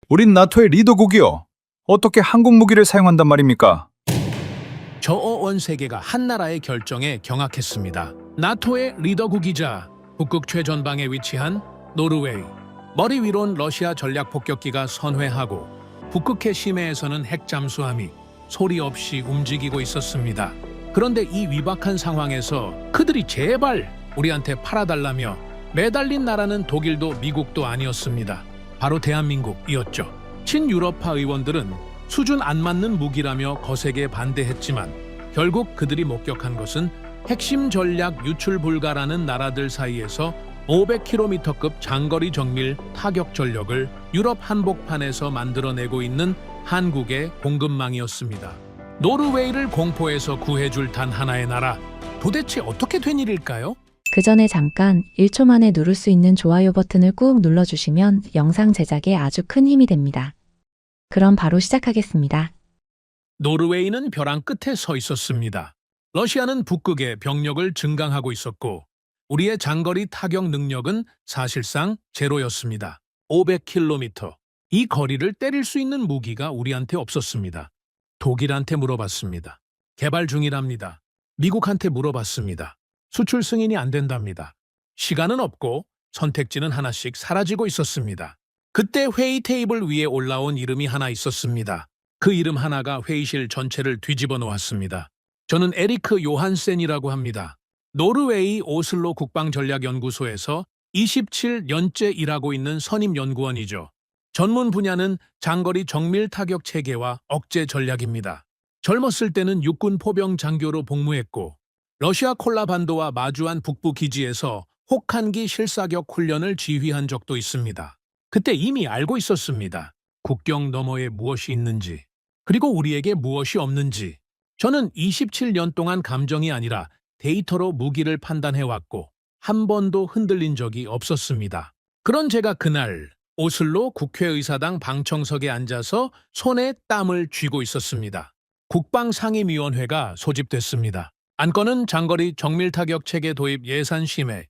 우린 나토의 리더국이요. 어떻게 한국 무기를 사용한단 말입니까? 저어원 세계가 한나라의 결정에 경악했습니다. 나토의 리더국이자 북극 최전방에 위치한 노르웨이. 머리 위론 러시아 전략 폭격기가 선회하고 북극해 심해에서는 핵 잠수함이 소리 없이 움직이고 있었습니다. 그런데 이 위박한 상황에서 그들이 제발 우리한테 팔아달라며 매달린 나라는 독일도 미국도 아니었습니다. 바로 대한민국이었죠. 친유럽파 의원들은 수준 안 맞는 무기라며 거세게 반대했지만 결국 그들이 목격한 것은 핵심 전략 유출 불가라는 나라들 사이에서 500km급 장거리 정밀 타격 전력을 유럽 한복판에서 만들어내고 있는 한국의 공급망이었습니다. 노르웨이를 공포에서 구해줄 단 하나의 나라, 도대체 어떻게 된 일일까요? 그 전에 잠깐 1초 만에 누를 수 있는 좋아요 버튼을 꾹 눌러주시면 영상 제작에 아주 큰 힘이 됩니다. 그럼 바로 시작하겠습니다. 노르웨이는 벼랑 끝에 서 있었습니다. 러시아는 북극에 병력을 증강하고 있었고 우리의 장거리 타격 능력은 사실상 제로였습니다. 500km. 이 거리를 때릴 수 있는 무기가 우리한테 없었습니다. 독일한테 물어봤습니다. 개발 중이랍니다. 미국한테 물어봤습니다. 수출 승인이 안 된답니다. 시간은 없고 선택지는 하나씩 사라지고 있었습니다. 그때 회의 테이블 위에 올라온 이름이 하나 있었습니다. 그 이름 하나가 회의실 전체를 뒤집어 놓았습니다. 저는 에리크 요한센이라고 합니다. 노르웨이 오슬로 국방전략연구소에서 27년째 일하고 있는 선임 연구원이죠. 전문 분야는 장거리 정밀 타격 체계와 억제 전략입니다. 젊었을 때는 육군 포병 장교로 복무했고 러시아 콜라반도와 마주한 북부 기지에서 혹한기 실사격 훈련을 지휘한 적도 있습니다. 그때 이미 알고 있었습니다. 국경 너머에 무엇이 있는지, 그리고 우리에게 무엇이 없는지. 저는 27년 동안 감정이 아니라 데이터로 무기를 판단해왔고 한 번도 흔들린 적이 없었습니다. 그런 제가 그날 오슬로 국회의사당 방청석에 앉아서 손에 땀을 쥐고 있었습니다. 국방상임위원회가 소집됐습니다. 안건은 장거리 정밀타격 체계 도입 예산 심의.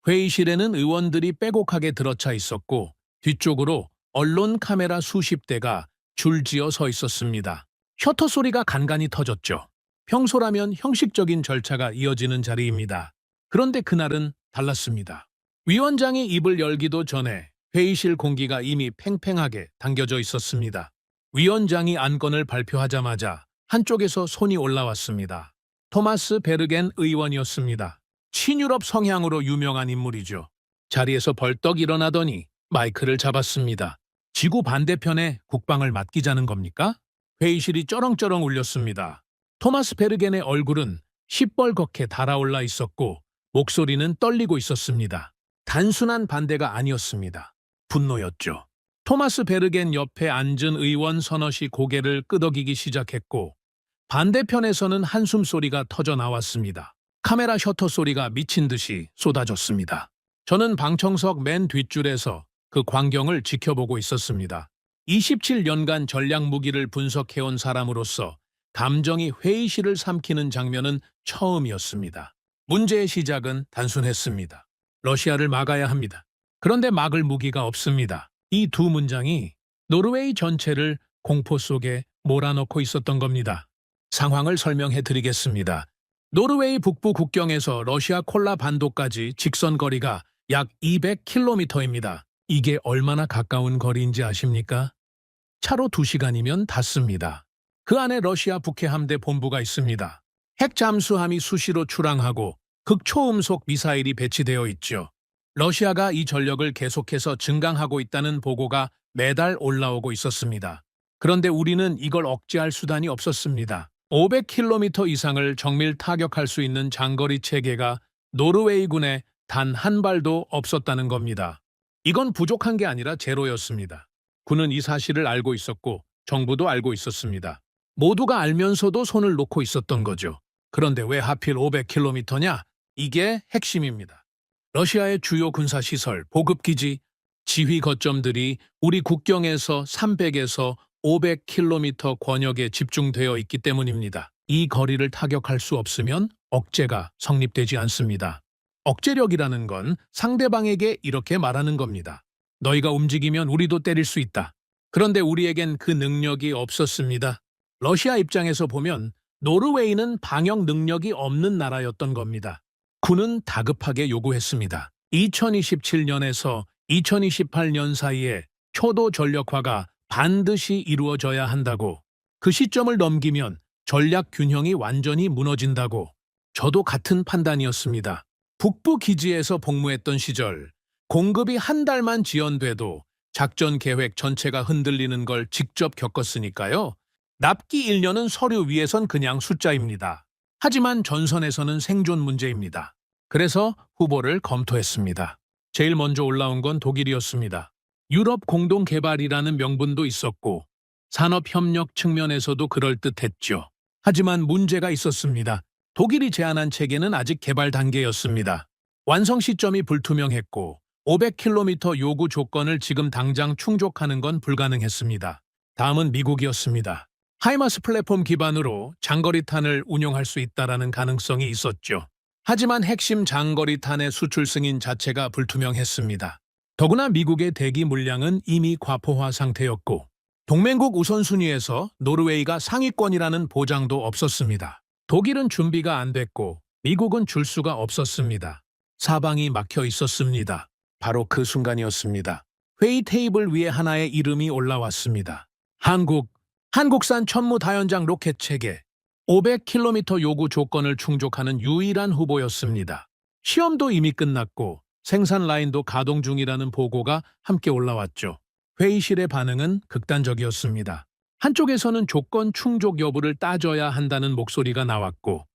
회의실에는 의원들이 빼곡하게 들어차 있었고 뒤쪽으로 언론 카메라 수십 대가 줄지어 서 있었습니다. 셔터 소리가 간간이 터졌죠. 평소라면 형식적인 절차가 이어지는 자리입니다. 그런데 그날은 달랐습니다. 위원장이 입을 열기도 전에 회의실 공기가 이미 팽팽하게 당겨져 있었습니다. 위원장이 안건을 발표하자마자 한쪽에서 손이 올라왔습니다. 토마스 베르겐 의원이었습니다. 친유럽 성향으로 유명한 인물이죠. 자리에서 벌떡 일어나더니 마이크를 잡았습니다. 지구 반대편에 국방을 맡기자는 겁니까? 회의실이 쩌렁쩌렁 울렸습니다. 토마스 베르겐의 얼굴은 시뻘겋게 달아올라 있었고 목소리는 떨리고 있었습니다. 단순한 반대가 아니었습니다. 분노였죠. 토마스 베르겐 옆에 앉은 의원 서너시 고개를 끄덕이기 시작했고 반대편에서는 한숨 소리가 터져 나왔습니다. 카메라 셔터 소리가 미친 듯이 쏟아졌습니다. 저는 방청석 맨 뒷줄에서 그 광경을 지켜보고 있었습니다. 27년간 전략 무기를 분석해온 사람으로서 감정이 회의실을 삼키는 장면은 처음이었습니다. 문제의 시작은 단순했습니다. 러시아를 막아야 합니다. 그런데 막을 무기가 없습니다. 이 두 문장이 노르웨이 전체를 공포 속에 몰아넣고 있었던 겁니다. 상황을 설명해 드리겠습니다. 노르웨이 북부 국경에서 러시아 콜라 반도까지 직선 거리가 약 200km입니다. 이게 얼마나 가까운 거리인지 아십니까? 차로 2시간이면 닿습니다. 그 안에 러시아 북해 함대 본부가 있습니다. 핵 잠수함이 수시로 출항하고 극초음속 미사일이 배치되어 있죠. 러시아가 이 전력을 계속해서 증강하고 있다는 보고가 매달 올라오고 있었습니다. 그런데 우리는 이걸 억제할 수단이 없었습니다. 500km 이상을 정밀 타격할 수 있는 장거리 체계가 노르웨이군에 단 한 발도 없었다는 겁니다. 이건 부족한 게 아니라 제로였습니다. 군은 이 사실을 알고 있었고 정부도 알고 있었습니다. 모두가 알면서도 손을 놓고 있었던 거죠. 그런데 왜 하필 500km냐? 이게 핵심입니다. 러시아의 주요 군사시설, 보급기지, 지휘 거점들이 우리 국경에서 300에서 500km 권역에 집중되어 있기 때문입니다. 이 거리를 타격할 수 없으면 억제가 성립되지 않습니다. 억제력이라는 건 상대방에게 이렇게 말하는 겁니다. 너희가 움직이면 우리도 때릴 수 있다. 그런데 우리에겐 그 능력이 없었습니다. 러시아 입장에서 보면 노르웨이는 방역 능력이 없는 나라였던 겁니다. 군은 다급하게 요구했습니다. 2027년에서 2028년 사이에 초도 전력화가 반드시 이루어져야 한다고. 그 시점을 넘기면 전략 균형이 완전히 무너진다고. 저도 같은 판단이었습니다. 북부 기지에서 복무했던 시절 공급이 한 달만 지연돼도 작전 계획 전체가 흔들리는 걸 직접 겪었으니까요. 납기 1년은 서류 위에선 그냥 숫자입니다. 하지만 전선에서는 생존 문제입니다. 그래서 후보를 검토했습니다. 제일 먼저 올라온 건 독일이었습니다. 유럽 공동 개발이라는 명분도 있었고 산업협력 측면에서도 그럴듯했죠. 하지만 문제가 있었습니다. 독일이 제안한 체계는 아직 개발 단계였습니다. 완성 시점이 불투명했고 500km 요구 조건을 지금 당장 충족하는 건 불가능했습니다. 다음은 미국이었습니다. 하이마스 플랫폼 기반으로 장거리탄을 운용할 수 있다라는 가능성이 있었죠. 하지만 핵심 장거리탄의 수출 승인 자체가 불투명했습니다. 더구나 미국의 대기 물량은 이미 과포화 상태였고 동맹국 우선순위에서 노르웨이가 상위권이라는 보장도 없었습니다. 독일은 준비가 안 됐고 미국은 줄 수가 없었습니다. 사방이 막혀 있었습니다. 바로 그 순간이었습니다. 회의 테이블 위에 하나의 이름이 올라왔습니다. 한국산 천무 다연장 로켓 체계. 500km 요구 조건을 충족하는 유일한 후보였습니다. 시험도 이미 끝났고 생산 라인도 가동 중이라는 보고가 함께 올라왔죠. 회의실의 반응은 극단적이었습니다. 한쪽에서는 조건 충족 여부를 따져야 한다는 목소리가 나왔고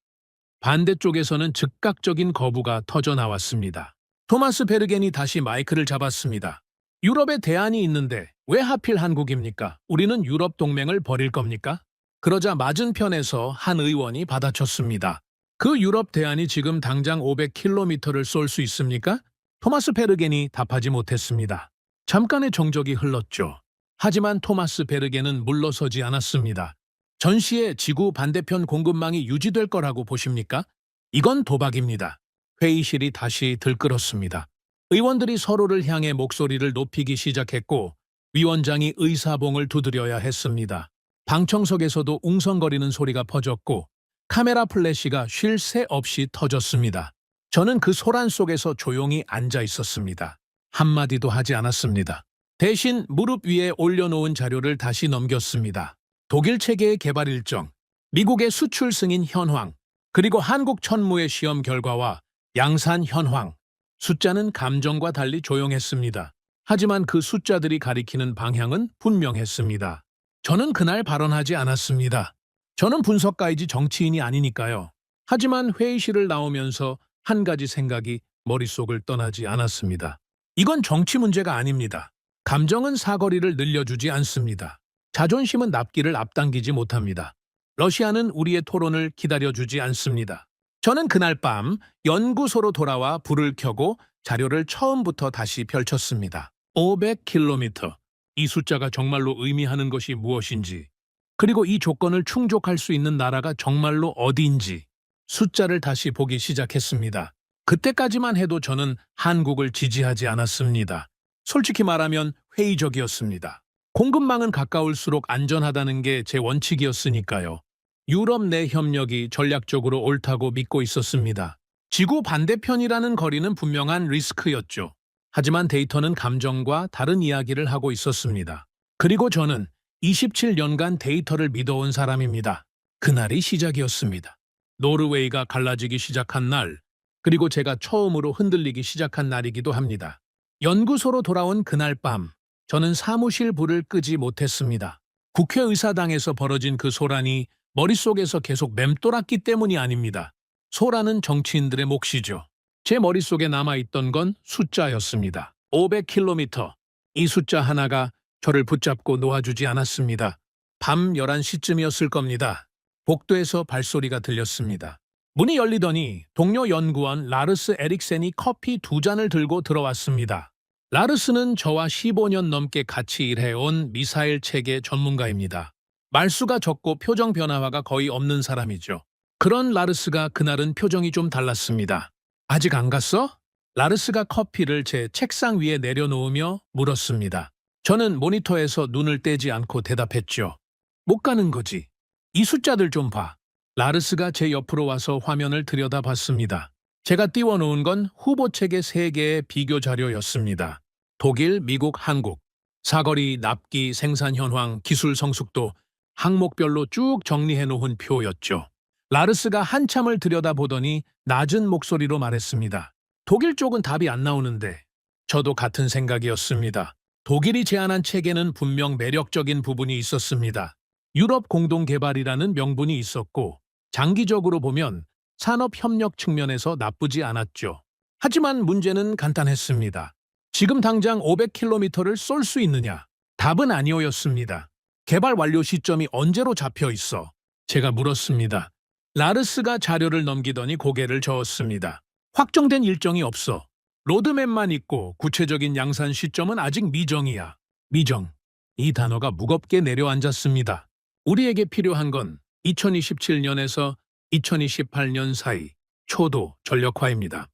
반대쪽에서는 즉각적인 거부가 터져 나왔습니다. 토마스 베르겐이 다시 마이크를 잡았습니다. 유럽에 대안이 있는데 왜 하필 한국입니까? 우리는 유럽 동맹을 버릴 겁니까? 그러자 맞은편에서 한 의원이 받아쳤습니다. 그 유럽 대안이 지금 당장 500km를 쏠 수 있습니까? 토마스 베르겐이 답하지 못했습니다. 잠깐의 정적이 흘렀죠. 하지만 토마스 베르겐은 물러서지 않았습니다. 전시에 지구 반대편 공급망이 유지될 거라고 보십니까? 이건 도박입니다. 회의실이 다시 들끓었습니다. 의원들이 서로를 향해 목소리를 높이기 시작했고 위원장이 의사봉을 두드려야 했습니다. 방청석에서도 웅성거리는 소리가 퍼졌고 카메라 플래시가 쉴 새 없이 터졌습니다. 저는 그 소란 속에서 조용히 앉아 있었습니다. 한마디도 하지 않았습니다. 대신 무릎 위에 올려놓은 자료를 다시 넘겼습니다. 독일 체계의 개발 일정, 미국의 수출 승인 현황, 그리고 한국 천무의 시험 결과와 양산 현황. 숫자는 감정과 달리 조용했습니다. 하지만 그 숫자들이 가리키는 방향은 분명했습니다. 저는 그날 발언하지 않았습니다. 저는 분석가이지 정치인이 아니니까요. 하지만 회의실을 나오면서 한 가지 생각이 머릿속을 떠나지 않았습니다. 이건 정치 문제가 아닙니다. 감정은 사거리를 늘려주지 않습니다. 자존심은 납기를 앞당기지 못합니다. 러시아는 우리의 토론을 기다려주지 않습니다. 저는 그날 밤 연구소로 돌아와 불을 켜고 자료를 처음부터 다시 펼쳤습니다. 500km. 이 숫자가 정말로 의미하는 것이 무엇인지, 그리고 이 조건을 충족할 수 있는 나라가 정말로 어디인지 숫자를 다시 보기 시작했습니다. 그때까지만 해도 저는 한국을 지지하지 않았습니다. 솔직히 말하면 회의적이었습니다. 공급망은 가까울수록 안전하다는 게 제 원칙이었으니까요. 유럽 내 협력이 전략적으로 옳다고 믿고 있었습니다. 지구 반대편이라는 거리는 분명한 리스크였죠. 하지만 데이터는 감정과 다른 이야기를 하고 있었습니다. 그리고 저는 27년간 데이터를 믿어온 사람입니다. 그날이 시작이었습니다. 노르웨이가 갈라지기 시작한 날, 그리고 제가 처음으로 흔들리기 시작한 날이기도 합니다. 연구소로 돌아온 그날 밤, 저는 사무실 불을 끄지 못했습니다. 국회의사당에서 벌어진 그 소란이 머릿속에서 계속 맴돌았기 때문이 아닙니다. 소란은 정치인들의 몫이죠. 제 머릿속에 남아있던 건 숫자였습니다. 500km. 이 숫자 하나가 저를 붙잡고 놓아주지 않았습니다. 밤 11시쯤이었을 겁니다. 복도에서 발소리가 들렸습니다. 문이 열리더니 동료 연구원 라르스 에릭센이 커피 2잔을 들고 들어왔습니다. 라르스는 저와 15년 넘게 같이 일해온 미사일 체계 전문가입니다. 말수가 적고 표정 변화가 거의 없는 사람이죠. 그런 라르스가 그날은 표정이 좀 달랐습니다. 아직 안 갔어? 라르스가 커피를 제 책상 위에 내려놓으며 물었습니다. 저는 모니터에서 눈을 떼지 않고 대답했죠. 못 가는 거지. 이 숫자들 좀 봐. 라르스가 제 옆으로 와서 화면을 들여다봤습니다. 제가 띄워놓은 건 후보책의 3개의 비교 자료였습니다. 독일, 미국, 한국. 사거리, 납기, 생산 현황, 기술 성숙도, 항목별로 쭉 정리해놓은 표였죠. 라르스가 한참을 들여다보더니 낮은 목소리로 말했습니다. 독일 쪽은 답이 안 나오는데. 저도 같은 생각이었습니다. 독일이 제안한 체계는 분명 매력적인 부분이 있었습니다. 유럽 공동개발이라는 명분이 있었고 장기적으로 보면 산업협력 측면에서 나쁘지 않았죠. 하지만 문제는 간단했습니다. 지금 당장 500km를 쏠 수 있느냐? 답은 아니었습니다. 개발 완료 시점이 언제로 잡혀 있어? 제가 물었습니다. 라르스가 자료를 넘기더니 고개를 저었습니다. 확정된 일정이 없어. 로드맵만 있고 구체적인 양산 시점은 아직 미정이야. 미정. 이 단어가 무겁게 내려앉았습니다. 우리에게 필요한 건 2027년에서 2028년 사이 초도 전력화입니다.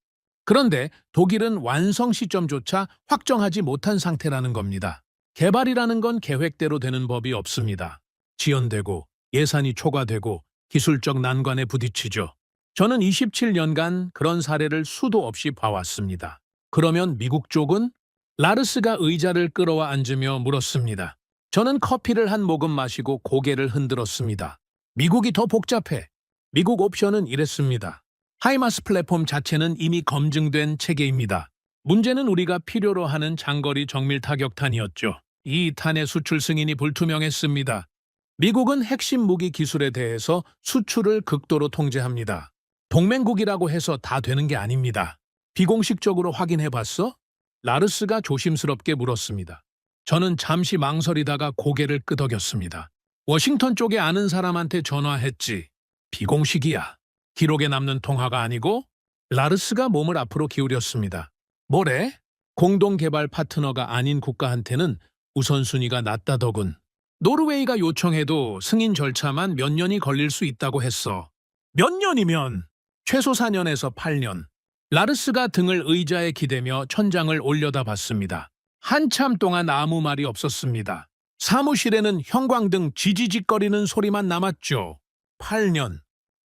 그런데 독일은 완성 시점조차 확정하지 못한 상태라는 겁니다. 개발이라는 건 계획대로 되는 법이 없습니다. 지연되고 예산이 초과되고 기술적 난관에 부딪히죠. 저는 27년간 그런 사례를 수도 없이 봐왔습니다. 그러면 미국 쪽은? 라르스가 의자를 끌어와 앉으며 물었습니다. 저는 커피를 한 모금 마시고 고개를 흔들었습니다. 미국이 더 복잡해. 미국 옵션은 이랬습니다. 하이마스 플랫폼 자체는 이미 검증된 체계입니다. 문제는 우리가 필요로 하는 장거리 정밀 타격탄이었죠. 이 탄의 수출 승인이 불투명했습니다. 미국은 핵심 무기 기술에 대해서 수출을 극도로 통제합니다. 동맹국이라고 해서 다 되는 게 아닙니다. 비공식적으로 확인해봤어? 라르스가 조심스럽게 물었습니다. 저는 잠시 망설이다가 고개를 끄덕였습니다. 워싱턴 쪽에 아는 사람한테 전화했지. 비공식이야. 기록에 남는 통화가 아니고? 라르스가 몸을 앞으로 기울였습니다. 뭐래? 공동개발 파트너가 아닌 국가한테는 우선순위가 낮다더군. 노르웨이가 요청해도 승인 절차만 몇 년이 걸릴 수 있다고 했어. 몇 년이면? 최소 4년에서 8년. 라르스가 등을 의자에 기대며 천장을 올려다봤습니다. 한참 동안 아무 말이 없었습니다. 사무실에는 형광등 지지직거리는 소리만 남았죠. 8년.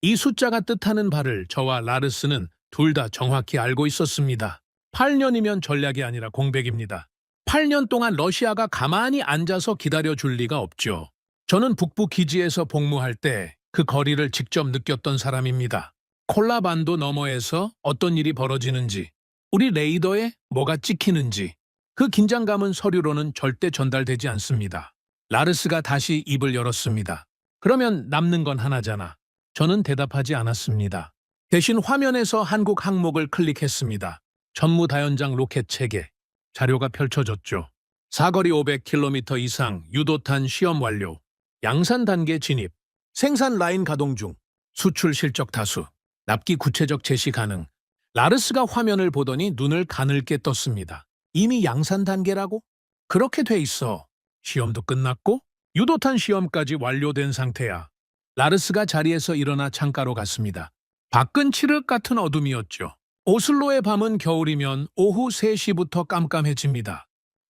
이 숫자가 뜻하는 바를 저와 라르스는 둘 다 정확히 알고 있었습니다. 8년이면 전략이 아니라 공백입니다. 8년 동안 러시아가 가만히 앉아서 기다려줄 리가 없죠. 저는 북부 기지에서 복무할 때 그 거리를 직접 느꼈던 사람입니다. 콜라반도 너머에서 어떤 일이 벌어지는지, 우리 레이더에 뭐가 찍히는지, 그 긴장감은 서류로는 절대 전달되지 않습니다. 라르스가 다시 입을 열었습니다. 그러면 남는 건 하나잖아. 저는 대답하지 않았습니다. 대신 화면에서 한국 항목을 클릭했습니다. 전무다연장 로켓 체계. 자료가 펼쳐졌죠. 사거리 500km 이상 유도탄 시험 완료. 양산 단계 진입. 생산 라인 가동 중. 수출 실적 다수. 납기 구체적 제시 가능. 라르스가 화면을 보더니 눈을 가늘게 떴습니다. 이미 양산 단계라고? 그렇게 돼 있어. 시험도 끝났고 유도탄 시험까지 완료된 상태야. 라르스가 자리에서 일어나 창가로 갔습니다. 밖은 칠흑 같은 어둠이었죠. 오슬로의 밤은 겨울이면 오후 3시부터 깜깜해집니다.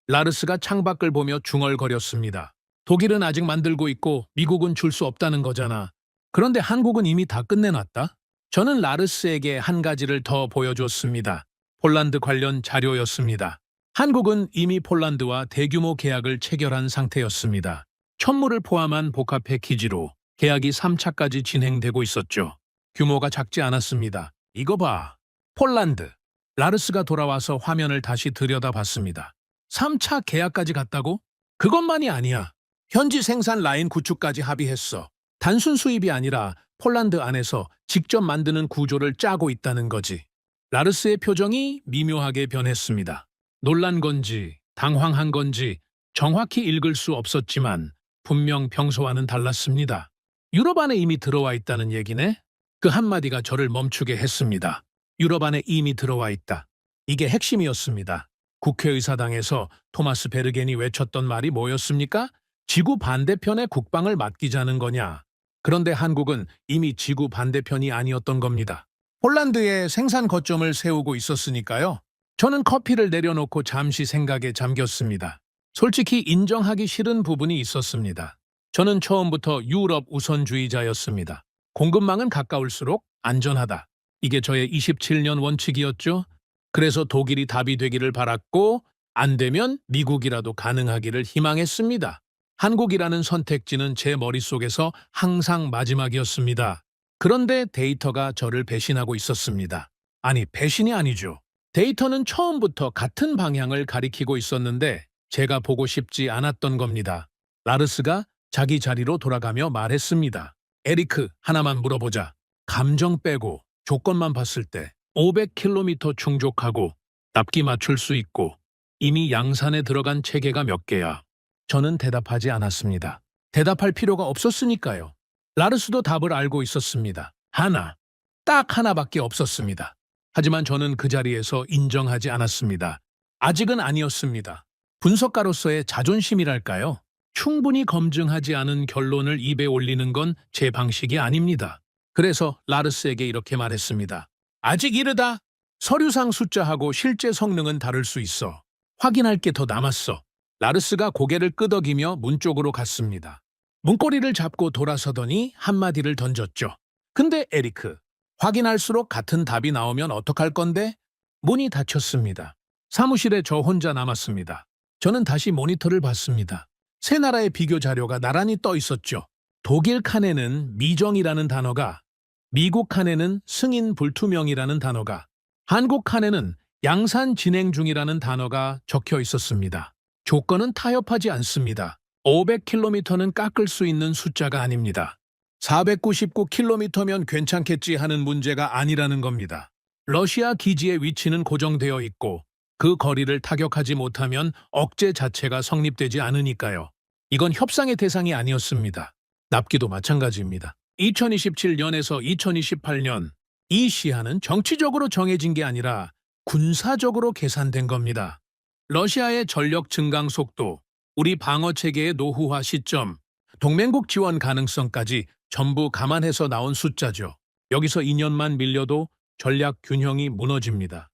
라르스가 창밖을 보며 중얼거렸습니다. 독일은 아직 만들고 있고 미국은 줄 수 없다는 거잖아. 그런데 한국은 이미 다 끝내놨다? 저는 라르스에게 한 가지를 더 보여줬습니다. 폴란드 관련 자료였습니다. 한국은 이미 폴란드와 대규모 계약을 체결한 상태였습니다. 천물을 포함한 복합 패키지로 계약이 3차까지 진행되고 있었죠. 규모가 작지 않았습니다. 이거 봐. 폴란드. 라르스가 돌아와서 화면을 다시 들여다봤습니다. 3차 계약까지 갔다고? 그것만이 아니야. 현지 생산 라인 구축까지 합의했어. 단순 수입이 아니라 폴란드 안에서 직접 만드는 구조를 짜고 있다는 거지. 라르스의 표정이 미묘하게 변했습니다. 놀란 건지 당황한 건지 정확히 읽을 수 없었지만 분명 평소와는 달랐습니다. 유럽 안에 이미 들어와 있다는 얘기네? 그 한마디가 저를 멈추게 했습니다. 유럽 안에 이미 들어와 있다. 이게 핵심이었습니다. 국회의사당에서 토마스 베르겐이 외쳤던 말이 뭐였습니까? 지구 반대편에 국방을 맡기자는 거냐. 그런데 한국은 이미 지구 반대편이 아니었던 겁니다. 폴란드에 생산 거점을 세우고 있었으니까요. 저는 커피를 내려놓고 잠시 생각에 잠겼습니다. 솔직히 인정하기 싫은 부분이 있었습니다. 저는 처음부터 유럽 우선주의자였습니다. 공급망은 가까울수록 안전하다. 이게 저의 27년 원칙이었죠. 그래서 독일이 답이 되기를 바랐고 안 되면 미국이라도 가능하기를 희망했습니다. 한국이라는 선택지는 제 머릿속에서 항상 마지막이었습니다. 그런데 데이터가 저를 배신하고 있었습니다. 아니, 배신이 아니죠. 데이터는 처음부터 같은 방향을 가리키고 있었는데 제가 보고 싶지 않았던 겁니다. 라르스가 자기 자리로 돌아가며 말했습니다. 에리크, 하나만 물어보자. 감정 빼고 조건만 봤을 때 500km 충족하고 납기 맞출 수 있고 이미 양산에 들어간 체계가 몇 개야? 저는 대답하지 않았습니다. 대답할 필요가 없었으니까요. 라르스도 답을 알고 있었습니다. 하나. 딱 하나밖에 없었습니다. 하지만 저는 그 자리에서 인정하지 않았습니다. 아직은 아니었습니다. 분석가로서의 자존심이랄까요? 충분히 검증하지 않은 결론을 입에 올리는 건 제 방식이 아닙니다. 그래서 라르스에게 이렇게 말했습니다. 아직 이르다. 서류상 숫자하고 실제 성능은 다를 수 있어. 확인할 게 더 남았어. 라르스가 고개를 끄덕이며 문 쪽으로 갔습니다. 문고리를 잡고 돌아서더니 한마디를 던졌죠. 근데 에리크, 확인할수록 같은 답이 나오면 어떡할 건데? 문이 닫혔습니다. 사무실에 저 혼자 남았습니다. 저는 다시 모니터를 봤습니다. 세 나라의 비교 자료가 나란히 떠 있었죠. 독일 칸에는 미정이라는 단어가, 미국 칸에는 승인 불투명이라는 단어가, 한국 칸에는 양산 진행 중이라는 단어가 적혀 있었습니다. 조건은 타협하지 않습니다. 500km는 깎을 수 있는 숫자가 아닙니다. 499km면 괜찮겠지 하는 문제가 아니라는 겁니다. 러시아 기지의 위치는 고정되어 있고 그 거리를 타격하지 못하면 억제 자체가 성립되지 않으니까요. 이건 협상의 대상이 아니었습니다. 납기도 마찬가지입니다. 2027년에서 2028년 이 시한은 정치적으로 정해진 게 아니라 군사적으로 계산된 겁니다. 러시아의 전력 증강 속도, 우리 방어 체계의 노후화 시점, 동맹국 지원 가능성까지 전부 감안해서 나온 숫자죠. 여기서 2년만 밀려도 전략 균형이 무너집니다.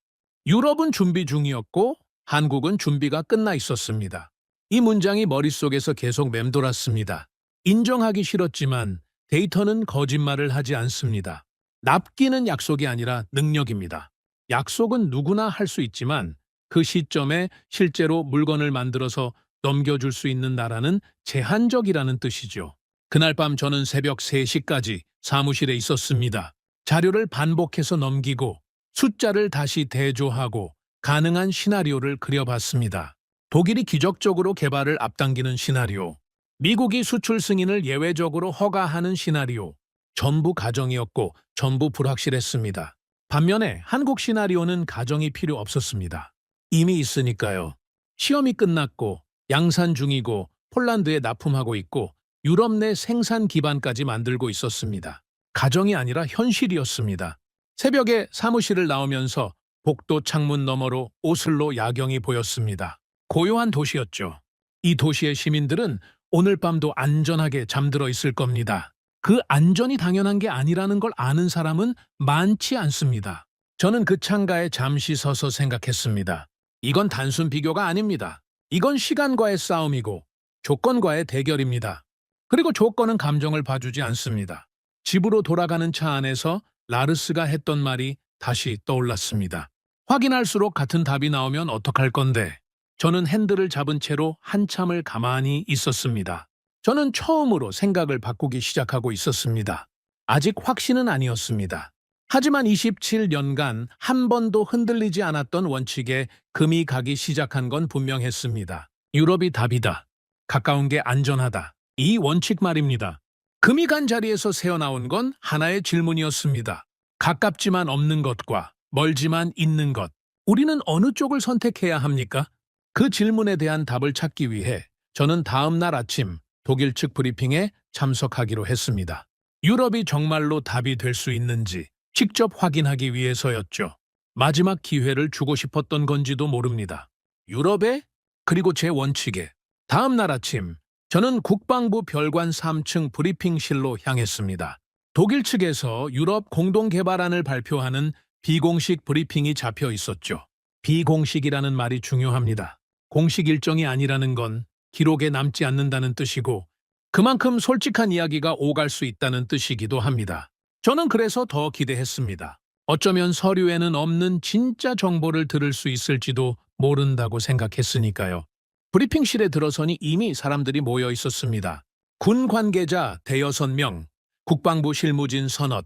유럽은 준비 중이었고 한국은 준비가 끝나 있었습니다. 이 문장이 머릿속에서 계속 맴돌았습니다. 인정하기 싫었지만 데이터는 거짓말을 하지 않습니다. 납기는 약속이 아니라 능력입니다. 약속은 누구나 할 수 있지만 그 시점에 실제로 물건을 만들어서 넘겨줄 수 있는 나라는 제한적이라는 뜻이죠. 그날 밤 저는 새벽 3시까지 사무실에 있었습니다. 자료를 반복해서 넘기고 숫자를 다시 대조하고 가능한 시나리오를 그려봤습니다. 독일이 기적적으로 개발을 앞당기는 시나리오, 미국이 수출 승인을 예외적으로 허가하는 시나리오, 전부 가정이었고 전부 불확실했습니다. 반면에 한국 시나리오는 가정이 필요 없었습니다. 이미 있으니까요. 시험이 끝났고 양산 중이고 폴란드에 납품하고 있고 유럽 내 생산 기반까지 만들고 있었습니다. 가정이 아니라 현실이었습니다. 새벽에 사무실을 나오면서 복도 창문 너머로 오슬로 야경이 보였습니다. 고요한 도시였죠. 이 도시의 시민들은 오늘 밤도 안전하게 잠들어 있을 겁니다. 그 안전이 당연한 게 아니라는 걸 아는 사람은 많지 않습니다. 저는 그 창가에 잠시 서서 생각했습니다. 이건 단순 비교가 아닙니다. 이건 시간과의 싸움이고 조건과의 대결입니다. 그리고 조건은 감정을 봐주지 않습니다. 집으로 돌아가는 차 안에서 라르스가 했던 말이 다시 떠올랐습니다. 확인할수록 같은 답이 나오면 어떡할 건데? 저는 핸들을 잡은 채로 한참을 가만히 있었습니다. 저는 처음으로 생각을 바꾸기 시작하고 있었습니다. 아직 확신은 아니었습니다. 하지만 27년간 한 번도 흔들리지 않았던 원칙에 금이 가기 시작한 건 분명했습니다. 유럽이 답이다. 가까운 게 안전하다. 이 원칙 말입니다. 금이 간 자리에서 새어나온 건 하나의 질문이었습니다. 가깝지만 없는 것과 멀지만 있는 것. 우리는 어느 쪽을 선택해야 합니까? 그 질문에 대한 답을 찾기 위해 저는 다음 날 아침 독일 측 브리핑에 참석하기로 했습니다. 유럽이 정말로 답이 될 수 있는지 직접 확인하기 위해서였죠. 마지막 기회를 주고 싶었던 건지도 모릅니다. 유럽에 그리고 제 원칙에. 다음 날 아침 저는 국방부 별관 3층 브리핑실로 향했습니다. 독일 측에서 유럽 공동개발안을 발표하는 비공식 브리핑이 잡혀 있었죠. 비공식이라는 말이 중요합니다. 공식 일정이 아니라는 건 기록에 남지 않는다는 뜻이고 그만큼 솔직한 이야기가 오갈 수 있다는 뜻이기도 합니다. 저는 그래서 더 기대했습니다. 어쩌면 서류에는 없는 진짜 정보를 들을 수 있을지도 모른다고 생각했으니까요. 브리핑실에 들어서니 이미 사람들이 모여 있었습니다. 군 관계자 대여섯 명, 국방부 실무진 서너,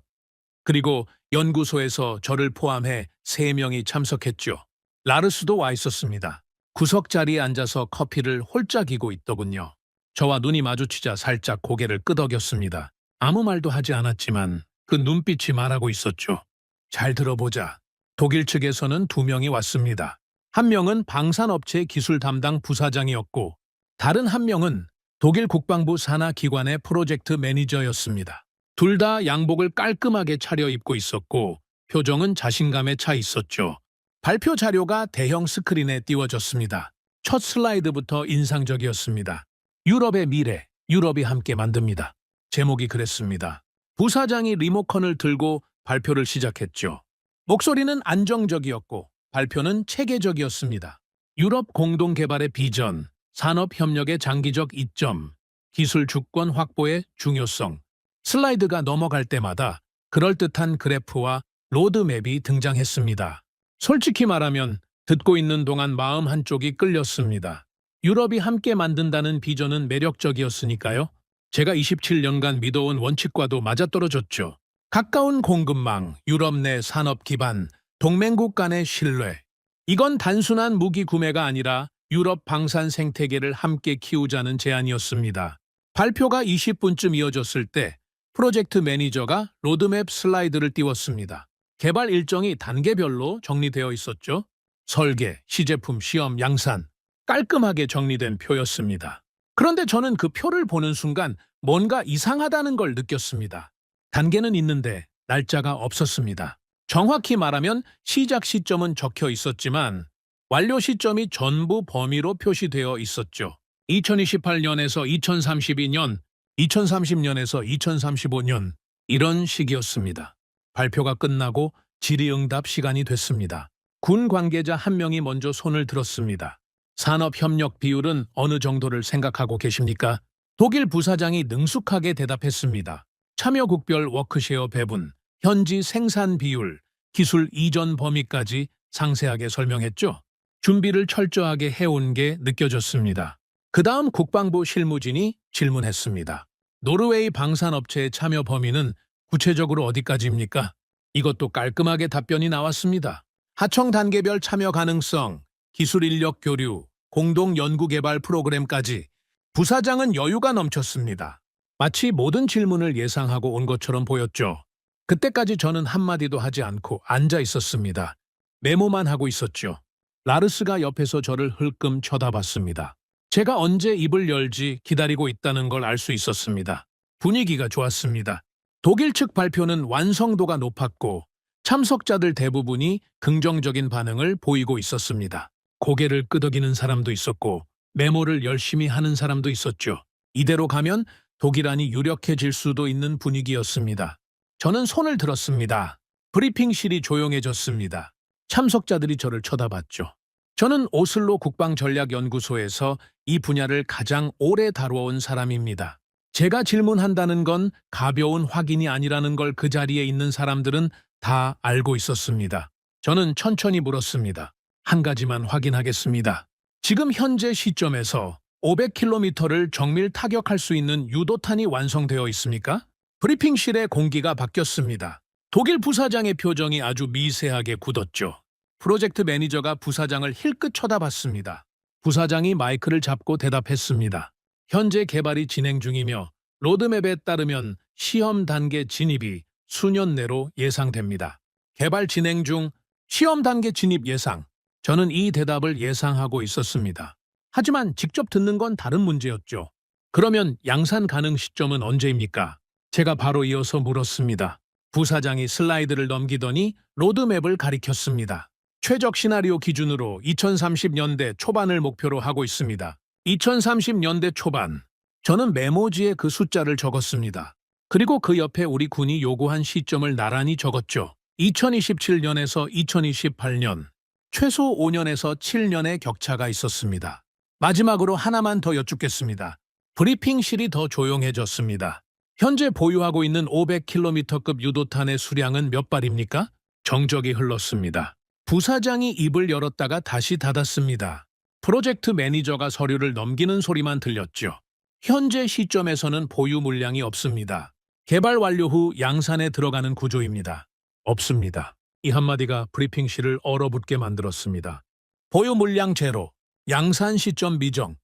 그리고 연구소에서 저를 포함해 3명이 참석했죠. 라르스도 와 있었습니다. 구석 자리에 앉아서 커피를 홀짝이고 있더군요. 저와 눈이 마주치자 살짝 고개를 끄덕였습니다. 아무 말도 하지 않았지만 그 눈빛이 말하고 있었죠. 잘 들어보자. 독일 측에서는 2명이 왔습니다. 한 명은 방산업체 기술 담당 부사장이었고 다른 한 명은 독일 국방부 산하 기관의 프로젝트 매니저였습니다. 둘 다 양복을 깔끔하게 차려입고 있었고 표정은 자신감에 차 있었죠. 발표 자료가 대형 스크린에 띄워졌습니다. 첫 슬라이드부터 인상적이었습니다. 유럽의 미래, 유럽이 함께 만듭니다. 제목이 그랬습니다. 부사장이 리모컨을 들고 발표를 시작했죠. 목소리는 안정적이었고 발표는 체계적이었습니다. 유럽 공동 개발의 비전, 산업 협력의 장기적 이점, 기술 주권 확보의 중요성. 슬라이드가 넘어갈 때마다 그럴듯한 그래프와 로드맵이 등장했습니다. 솔직히 말하면 듣고 있는 동안 마음 한쪽이 끌렸습니다. 유럽이 함께 만든다는 비전은 매력적이었으니까요. 제가 27년간 믿어온 원칙과도 맞아떨어졌죠. 가까운 공급망, 유럽 내 산업 기반, 동맹국 간의 신뢰. 이건 단순한 무기 구매가 아니라 유럽 방산 생태계를 함께 키우자는 제안이었습니다. 발표가 20분쯤 이어졌을 때 프로젝트 매니저가 로드맵 슬라이드를 띄웠습니다. 개발 일정이 단계별로 정리되어 있었죠. 설계, 시제품, 시험, 양산. 깔끔하게 정리된 표였습니다. 그런데 저는 그 표를 보는 순간 뭔가 이상하다는 걸 느꼈습니다. 단계는 있는데 날짜가 없었습니다. 정확히 말하면 시작 시점은 적혀 있었지만 완료 시점이 전부 범위로 표시되어 있었죠. 2028년에서 2032년, 2030년에서 2035년 이런 식이었습니다. 발표가 끝나고 질의응답 시간이 됐습니다. 군 관계자 한 명이 먼저 손을 들었습니다. 산업협력 비율은 어느 정도를 생각하고 계십니까? 독일 부사장이 능숙하게 대답했습니다. 참여국별 워크쉐어 배분, 현지 생산 비율, 기술 이전 범위까지 상세하게 설명했죠. 준비를 철저하게 해온 게 느껴졌습니다. 그 다음 국방부 실무진이 질문했습니다. 노르웨이 방산업체의 참여 범위는 구체적으로 어디까지입니까? 이것도 깔끔하게 답변이 나왔습니다. 하청 단계별 참여 가능성, 기술 인력 교류, 공동 연구개발 프로그램까지 부사장은 여유가 넘쳤습니다. 마치 모든 질문을 예상하고 온 것처럼 보였죠. 그때까지 저는 한마디도 하지 않고 앉아 있었습니다. 메모만 하고 있었죠. 라르스가 옆에서 저를 흘끔 쳐다봤습니다. 제가 언제 입을 열지 기다리고 있다는 걸 알 수 있었습니다. 분위기가 좋았습니다. 독일 측 발표는 완성도가 높았고 참석자들 대부분이 긍정적인 반응을 보이고 있었습니다. 고개를 끄덕이는 사람도 있었고 메모를 열심히 하는 사람도 있었죠. 이대로 가면 독일안이 유력해질 수도 있는 분위기였습니다. 저는 손을 들었습니다. 브리핑실이 조용해졌습니다. 참석자들이 저를 쳐다봤죠. 저는 오슬로 국방전략연구소에서 이 분야를 가장 오래 다뤄온 사람입니다. 제가 질문한다는 건 가벼운 확인이 아니라는 걸 그 자리에 있는 사람들은 다 알고 있었습니다. 저는 천천히 물었습니다. 한 가지만 확인하겠습니다. 지금 현재 시점에서 500km를 정밀 타격할 수 있는 유도탄이 완성되어 있습니까? 브리핑실의 공기가 바뀌었습니다. 독일 부사장의 표정이 아주 미세하게 굳었죠. 프로젝트 매니저가 부사장을 힐끗 쳐다봤습니다. 부사장이 마이크를 잡고 대답했습니다. 현재 개발이 진행 중이며 로드맵에 따르면 시험 단계 진입이 수년 내로 예상됩니다. 개발 진행 중 시험 단계 진입 예상. 저는 이 대답을 예상하고 있었습니다. 하지만 직접 듣는 건 다른 문제였죠. 그러면 양산 가능 시점은 언제입니까? 제가 바로 이어서 물었습니다. 부사장이 슬라이드를 넘기더니 로드맵을 가리켰습니다. 최적 시나리오 기준으로 2030년대 초반을 목표로 하고 있습니다. 2030년대 초반. 저는 메모지에 그 숫자를 적었습니다. 그리고 그 옆에 우리 군이 요구한 시점을 나란히 적었죠. 2027년에서 2028년. 최소 5년에서 7년의 격차가 있었습니다. 마지막으로 하나만 더 여쭙겠습니다. 브리핑실이 더 조용해졌습니다. 현재 보유하고 있는 500km급 유도탄의 수량은 몇 발입니까? 정적이 흘렀습니다. 부사장이 입을 열었다가 다시 닫았습니다. 프로젝트 매니저가 서류를 넘기는 소리만 들렸죠. 현재 시점에서는 보유 물량이 없습니다. 개발 완료 후 양산에 들어가는 구조입니다. 없습니다. 이 한마디가 브리핑실을 얼어붙게 만들었습니다. 보유 물량 제로, 양산 시점 미정,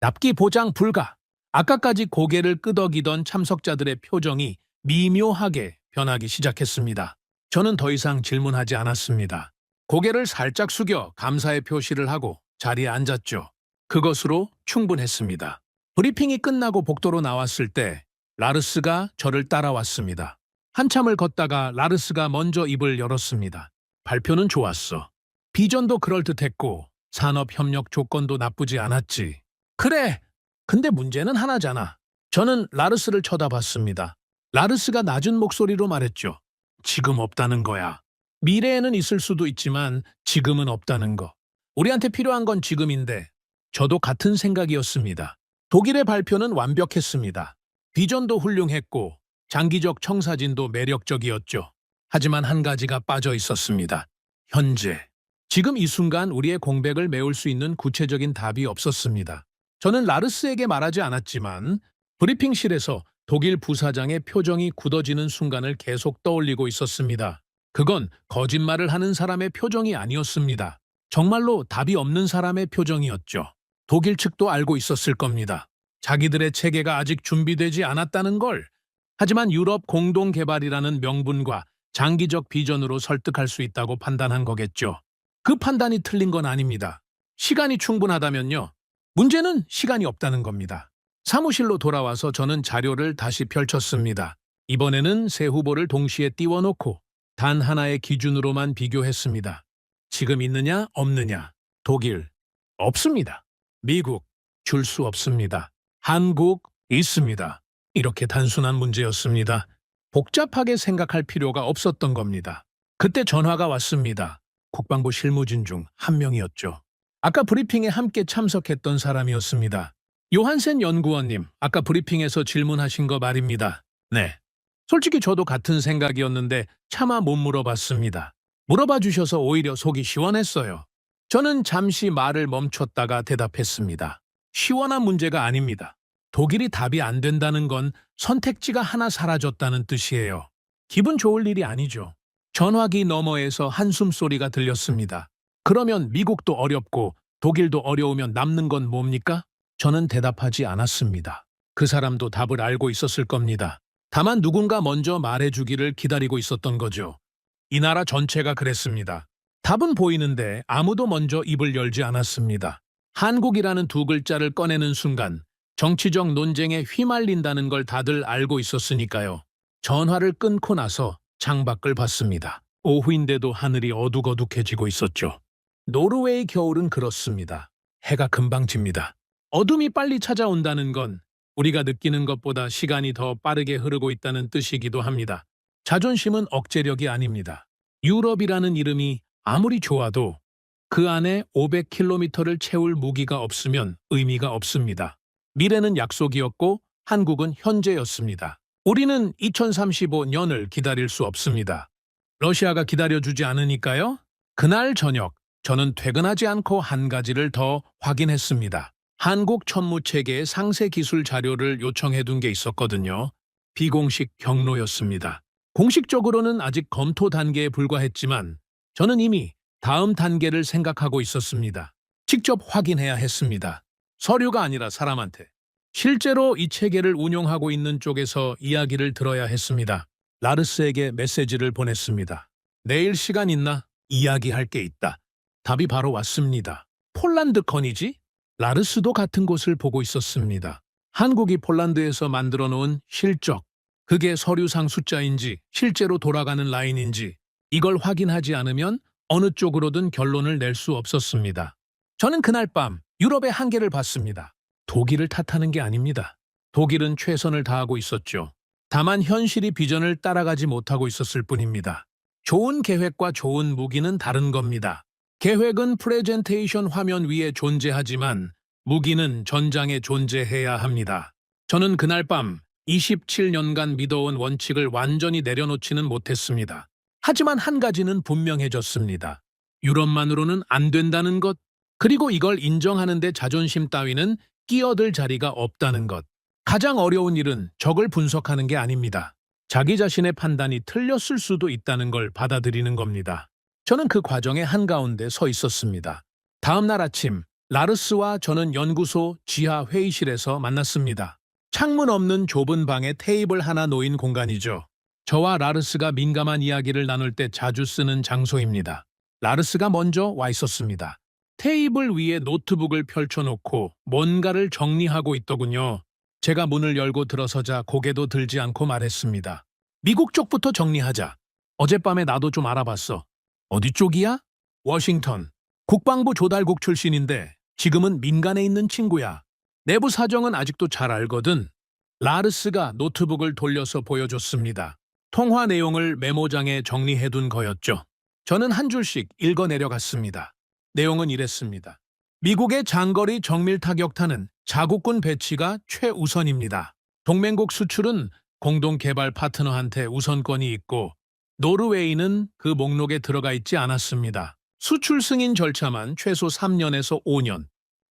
납기 보장 불가. 아까까지 고개를 끄덕이던 참석자들의 표정이 미묘하게 변하기 시작했습니다. 저는 더 이상 질문하지 않았습니다. 고개를 살짝 숙여 감사의 표시를 하고 자리에 앉았죠. 그것으로 충분했습니다. 브리핑이 끝나고 복도로 나왔을 때 라르스가 저를 따라왔습니다. 한참을 걷다가 라르스가 먼저 입을 열었습니다. 발표는 좋았어. 비전도 그럴듯했고 산업협력 조건도 나쁘지 않았지. 그래! 근데 문제는 하나잖아. 저는 라르스를 쳐다봤습니다. 라르스가 낮은 목소리로 말했죠. 지금 없다는 거야. 미래에는 있을 수도 있지만 지금은 없다는 거. 우리한테 필요한 건 지금인데 저도 같은 생각이었습니다. 독일의 발표는 완벽했습니다. 비전도 훌륭했고 장기적 청사진도 매력적이었죠. 하지만 한 가지가 빠져 있었습니다. 현재. 지금 이 순간 우리의 공백을 메울 수 있는 구체적인 답이 없었습니다. 저는 라르스에게 말하지 않았지만 브리핑실에서 독일 부사장의 표정이 굳어지는 순간을 계속 떠올리고 있었습니다. 그건 거짓말을 하는 사람의 표정이 아니었습니다. 정말로 답이 없는 사람의 표정이었죠. 독일 측도 알고 있었을 겁니다. 자기들의 체계가 아직 준비되지 않았다는 걸. 하지만 유럽 공동개발이라는 명분과 장기적 비전으로 설득할 수 있다고 판단한 거겠죠. 그 판단이 틀린 건 아닙니다. 시간이 충분하다면요. 문제는 시간이 없다는 겁니다. 사무실로 돌아와서 저는 자료를 다시 펼쳤습니다. 이번에는 세 후보를 동시에 띄워놓고 단 하나의 기준으로만 비교했습니다. 지금 있느냐, 없느냐. 독일, 없습니다. 미국, 줄 수 없습니다. 한국, 있습니다. 이렇게 단순한 문제였습니다. 복잡하게 생각할 필요가 없었던 겁니다. 그때 전화가 왔습니다. 국방부 실무진 중 한 명이었죠. 아까 브리핑에 함께 참석했던 사람이었습니다. 요한센 연구원님, 아까 브리핑에서 질문하신 거 말입니다. 네. 솔직히 저도 같은 생각이었는데 차마 못 물어봤습니다. 물어봐 주셔서 오히려 속이 시원했어요. 저는 잠시 말을 멈췄다가 대답했습니다. 시원한 문제가 아닙니다. 독일이 답이 안 된다는 건 선택지가 하나 사라졌다는 뜻이에요. 기분 좋을 일이 아니죠. 전화기 너머에서 한숨 소리가 들렸습니다. 그러면 미국도 어렵고 독일도 어려우면 남는 건 뭡니까? 저는 대답하지 않았습니다. 그 사람도 답을 알고 있었을 겁니다. 다만 누군가 먼저 말해주기를 기다리고 있었던 거죠. 이 나라 전체가 그랬습니다. 답은 보이는데 아무도 먼저 입을 열지 않았습니다. 한국이라는 두 글자를 꺼내는 순간 정치적 논쟁에 휘말린다는 걸 다들 알고 있었으니까요. 전화를 끊고 나서 창밖을 봤습니다. 오후인데도 하늘이 어둑어둑해지고 있었죠. 노르웨이 겨울은 그렇습니다. 해가 금방 집니다. 어둠이 빨리 찾아온다는 건 우리가 느끼는 것보다 시간이 더 빠르게 흐르고 있다는 뜻이기도 합니다. 자존심은 억제력이 아닙니다. 유럽이라는 이름이 아무리 좋아도 그 안에 500km를 채울 무기가 없으면 의미가 없습니다. 미래는 약속이었고 한국은 현재였습니다. 우리는 2035년을 기다릴 수 없습니다. 러시아가 기다려주지 않으니까요. 그날 저녁 저는 퇴근하지 않고 한 가지를 더 확인했습니다. 한국 천무체계의 상세 기술 자료를 요청해둔 게 있었거든요. 비공식 경로였습니다. 공식적으로는 아직 검토 단계에 불과했지만 저는 이미 다음 단계를 생각하고 있었습니다. 직접 확인해야 했습니다. 서류가 아니라 사람한테. 실제로 이 체계를 운용하고 있는 쪽에서 이야기를 들어야 했습니다. 라르스에게 메시지를 보냈습니다. 내일 시간 있나? 이야기할 게 있다. 답이 바로 왔습니다. 폴란드 건이지? 라르스도 같은 곳을 보고 있었습니다. 한국이 폴란드에서 만들어 놓은 실적. 그게 서류상 숫자인지 실제로 돌아가는 라인인지 이걸 확인하지 않으면 어느 쪽으로든 결론을 낼 수 없었습니다. 저는 그날 밤 유럽의 한계를 봤습니다. 독일을 탓하는 게 아닙니다. 독일은 최선을 다하고 있었죠. 다만 현실이 비전을 따라가지 못하고 있었을 뿐입니다. 좋은 계획과 좋은 무기는 다른 겁니다. 계획은 프레젠테이션 화면 위에 존재하지만 무기는 전장에 존재해야 합니다. 저는 그날 밤 27년간 믿어온 원칙을 완전히 내려놓지는 못했습니다. 하지만 한 가지는 분명해졌습니다. 유럽만으로는 안 된다는 것, 그리고 이걸 인정하는데 자존심 따위는 끼어들 자리가 없다는 것. 가장 어려운 일은 적을 분석하는 게 아닙니다. 자기 자신의 판단이 틀렸을 수도 있다는 걸 받아들이는 겁니다. 저는 그 과정의 한가운데 서 있었습니다. 다음 날 아침, 라르스와 저는 연구소 지하 회의실에서 만났습니다. 창문 없는 좁은 방에 테이블 하나 놓인 공간이죠. 저와 라르스가 민감한 이야기를 나눌 때 자주 쓰는 장소입니다. 라르스가 먼저 와 있었습니다. 테이블 위에 노트북을 펼쳐놓고 뭔가를 정리하고 있더군요. 제가 문을 열고 들어서자 고개도 들지 않고 말했습니다. 미국 쪽부터 정리하자. 어젯밤에 나도 좀 알아봤어. 어디 쪽이야? 워싱턴. 국방부 조달국 출신인데 지금은 민간에 있는 친구야. 내부 사정은 아직도 잘 알거든. 라르스가 노트북을 돌려서 보여줬습니다. 통화 내용을 메모장에 정리해둔 거였죠. 저는 한 줄씩 읽어 내려갔습니다. 내용은 이랬습니다. 미국의 장거리 정밀 타격탄은 자국군 배치가 최우선입니다. 동맹국 수출은 공동 개발 파트너한테 우선권이 있고 노르웨이는 그 목록에 들어가 있지 않았습니다. 수출 승인 절차만 최소 3년에서 5년.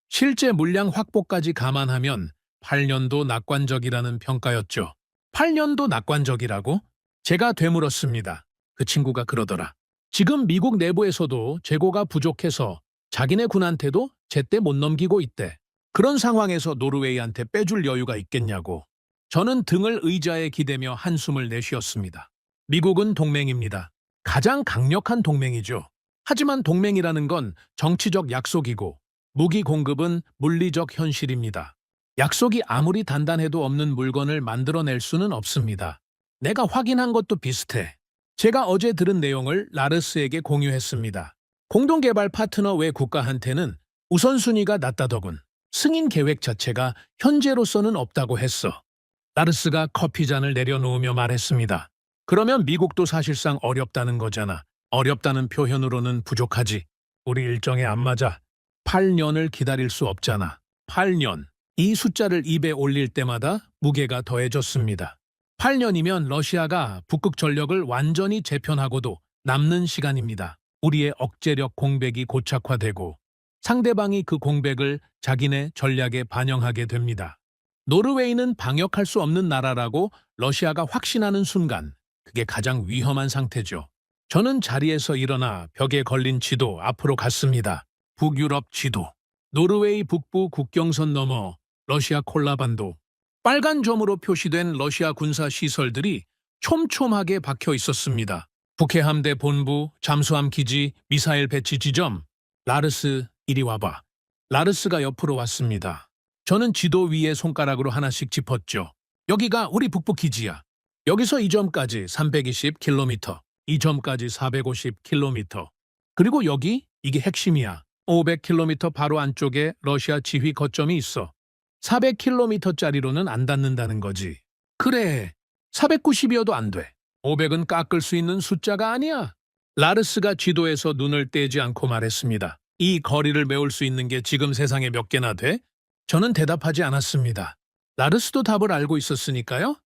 실제 물량 확보까지 감안하면 8년도 낙관적이라는 평가였죠. 8년도 낙관적이라고? 제가 되물었습니다. 그 친구가 그러더라. 지금 미국 내부에서도 재고가 부족해서 자기네 군한테도 제때 못 넘기고 있대. 그런 상황에서 노르웨이한테 빼줄 여유가 있겠냐고. 저는 등을 의자에 기대며 한숨을 내쉬었습니다. 미국은 동맹입니다. 가장 강력한 동맹이죠. 하지만 동맹이라는 건 정치적 약속이고 무기 공급은 물리적 현실입니다. 약속이 아무리 단단해도 없는 물건을 만들어낼 수는 없습니다. 내가 확인한 것도 비슷해. 제가 어제 들은 내용을 라르스에게 공유했습니다. 공동개발 파트너 외 국가한테는 우선순위가 낮다더군. 승인 계획 자체가 현재로서는 없다고 했어. 라르스가 커피잔을 내려놓으며 말했습니다. 그러면 미국도 사실상 어렵다는 거잖아. 어렵다는 표현으로는 부족하지. 우리 일정에 안 맞아. 8년을 기다릴 수 없잖아. 8년. 이 숫자를 입에 올릴 때마다 무게가 더해졌습니다. 8년이면 러시아가 북극 전력을 완전히 재편하고도 남는 시간입니다. 우리의 억제력 공백이 고착화되고 상대방이 그 공백을 자기네 전략에 반영하게 됩니다. 노르웨이는 방역할 수 없는 나라라고 러시아가 확신하는 순간 그게 가장 위험한 상태죠. 저는 자리에서 일어나 벽에 걸린 지도 앞으로 갔습니다. 북유럽 지도. 노르웨이 북부 국경선 너머 러시아 콜라반도. 빨간 점으로 표시된 러시아 군사 시설들이 촘촘하게 박혀 있었습니다. 북해함대 본부, 잠수함 기지, 미사일 배치 지점. 라르스, 이리 와봐. 라르스가 옆으로 왔습니다. 저는 지도 위에 손가락으로 하나씩 짚었죠. 여기가 우리 북부 기지야. 여기서 이 점까지 320km, 이 점까지 450km. 그리고 여기, 이게 핵심이야. 500km 바로 안쪽에 러시아 지휘 거점이 있어. 400km짜리로는 안 닿는다는 거지. 그래, 490이어도 안 돼. 500은 깎을 수 있는 숫자가 아니야. 라르스가 지도에서 눈을 떼지 않고 말했습니다. 이 거리를 메울 수 있는 게 지금 세상에 몇 개나 돼? 저는 대답하지 않았습니다. 라르스도 답을 알고 있었으니까요.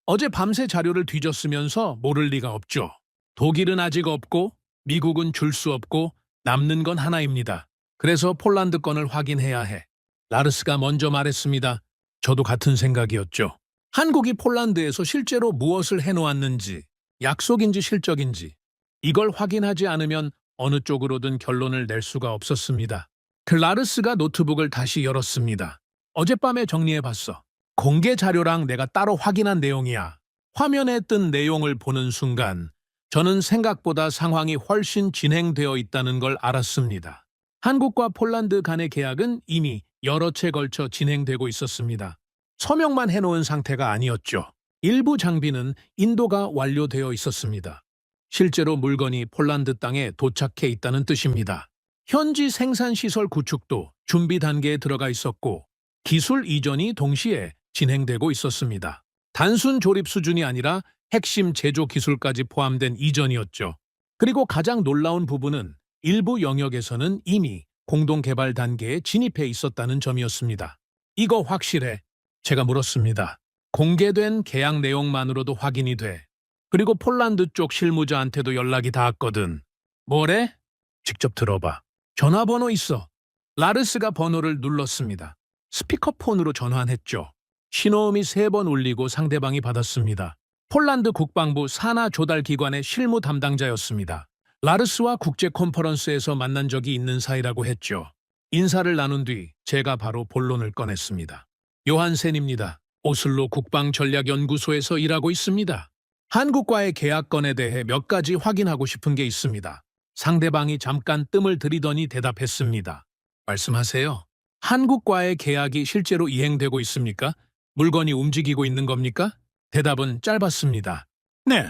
어제 밤새 자료를 뒤졌으면서 모를 리가 없죠. 독일은 아직 없고 미국은 줄 수 없고 남는 건 하나입니다. 그래서 폴란드 건을 확인해야 해. 라르스가 먼저 말했습니다. 저도 같은 생각이었죠. 한국이 폴란드에서 실제로 무엇을 해놓았는지, 약속인지 실적인지 이걸 확인하지 않으면 어느 쪽으로든 결론을 낼 수가 없었습니다. 라르스가 노트북을 다시 열었습니다. 어젯밤에 정리해봤어. 공개 자료랑 내가 따로 확인한 내용이야. 화면에 뜬 내용을 보는 순간 저는 생각보다 상황이 훨씬 진행되어 있다는 걸 알았습니다. 한국과 폴란드 간의 계약은 이미 여러 채 걸쳐 진행되고 있었습니다. 서명만 해놓은 상태가 아니었죠. 일부 장비는 인도가 완료되어 있었습니다. 실제로 물건이 폴란드 땅에 도착해 있다는 뜻입니다. 현지 생산시설 구축도 준비 단계에 들어가 있었고 기술 이전이 동시에 진행되고 있었습니다. 단순 조립 수준이 아니라 핵심 제조 기술까지 포함된 이전이었죠. 그리고 가장 놀라운 부분은 일부 영역에서는 이미 공동개발 단계에 진입해 있었다는 점이었습니다. 이거 확실해? 제가 물었습니다. 공개된 계약 내용만으로도 확인이 돼. 그리고 폴란드 쪽 실무자한테도 연락이 닿았거든. 뭐래? 직접 들어봐. 전화번호 있어. 라르스가 번호를 눌렀습니다. 스피커폰으로 전환했죠. 신호음이 3번 울리고 상대방이 받았습니다. 폴란드 국방부 산하 조달 기관의 실무 담당자였습니다. 라르스와 국제 컨퍼런스에서 만난 적이 있는 사이라고 했죠. 인사를 나눈 뒤 제가 바로 본론을 꺼냈습니다. 요한센입니다. 오슬로 국방전략연구소에서 일하고 있습니다. 한국과의 계약건에 대해 몇 가지 확인하고 싶은 게 있습니다. 상대방이 잠깐 뜸을 들이더니 대답했습니다. 말씀하세요. 한국과의 계약이 실제로 이행되고 있습니까? 물건이 움직이고 있는 겁니까? 대답은 짧았습니다. 네.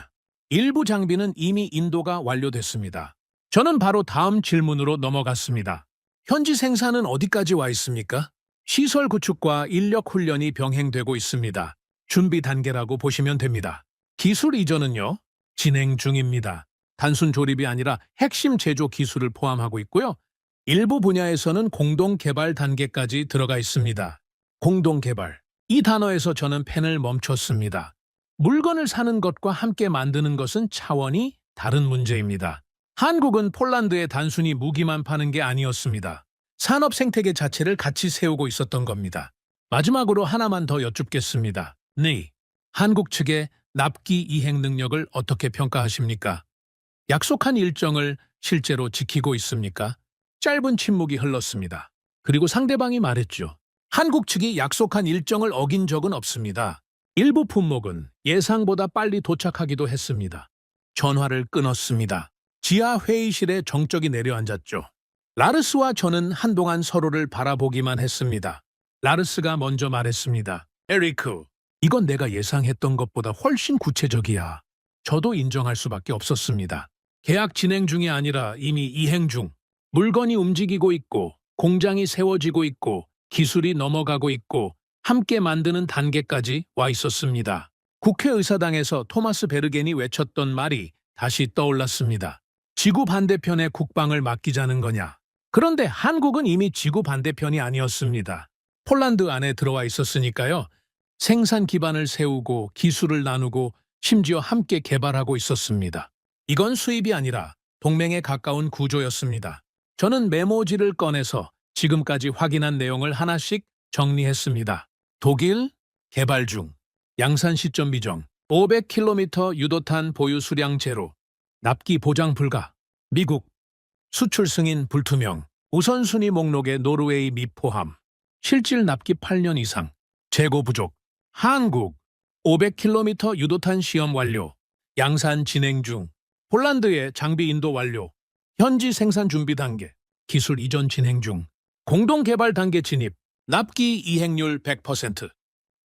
일부 장비는 이미 인도가 완료됐습니다. 저는 바로 다음 질문으로 넘어갔습니다. 현지 생산은 어디까지 와 있습니까? 시설 구축과 인력 훈련이 병행되고 있습니다. 준비 단계라고 보시면 됩니다. 기술 이전은요? 진행 중입니다. 단순 조립이 아니라 핵심 제조 기술을 포함하고 있고요. 일부 분야에서는 공동 개발 단계까지 들어가 있습니다. 공동 개발. 이 단어에서 저는 펜을 멈췄습니다. 물건을 사는 것과 함께 만드는 것은 차원이 다른 문제입니다. 한국은 폴란드에 단순히 무기만 파는 게 아니었습니다. 산업 생태계 자체를 같이 세우고 있었던 겁니다. 마지막으로 하나만 더 여쭙겠습니다. 네. 한국 측의 납기 이행 능력을 어떻게 평가하십니까? 약속한 일정을 실제로 지키고 있습니까? 짧은 침묵이 흘렀습니다. 그리고 상대방이 말했죠. 한국 측이 약속한 일정을 어긴 적은 없습니다. 일부 품목은 예상보다 빨리 도착하기도 했습니다. 전화를 끊었습니다. 지하 회의실에 정적이 내려앉았죠. 라르스와 저는 한동안 서로를 바라보기만 했습니다. 라르스가 먼저 말했습니다. 에리크, 이건 내가 예상했던 것보다 훨씬 구체적이야. 저도 인정할 수밖에 없었습니다. 계약 진행 중이 아니라 이미 이행 중. 물건이 움직이고 있고, 공장이 세워지고 있고, 기술이 넘어가고 있고, 함께 만드는 단계까지 와 있었습니다. 국회의사당에서 토마스 베르겐이 외쳤던 말이 다시 떠올랐습니다. 지구 반대편에 국방을 맡기자는 거냐. 그런데 한국은 이미 지구 반대편이 아니었습니다. 폴란드 안에 들어와 있었으니까요. 생산 기반을 세우고 기술을 나누고 심지어 함께 개발하고 있었습니다. 이건 수입이 아니라 동맹에 가까운 구조였습니다. 저는 메모지를 꺼내서 지금까지 확인한 내용을 하나씩 정리했습니다. 독일, 개발 중. 양산 시점 미정. 500km 유도탄 보유 수량 제로. 납기 보장 불가. 미국. 수출 승인 불투명. 우선순위 목록에 노르웨이 미포함. 실질 납기 8년 이상. 재고 부족. 한국. 500km 유도탄 시험 완료. 양산 진행 중. 폴란드의 장비 인도 완료. 현지 생산 준비 단계. 기술 이전 진행 중. 공동 개발 단계 진입. 납기 이행률 100%.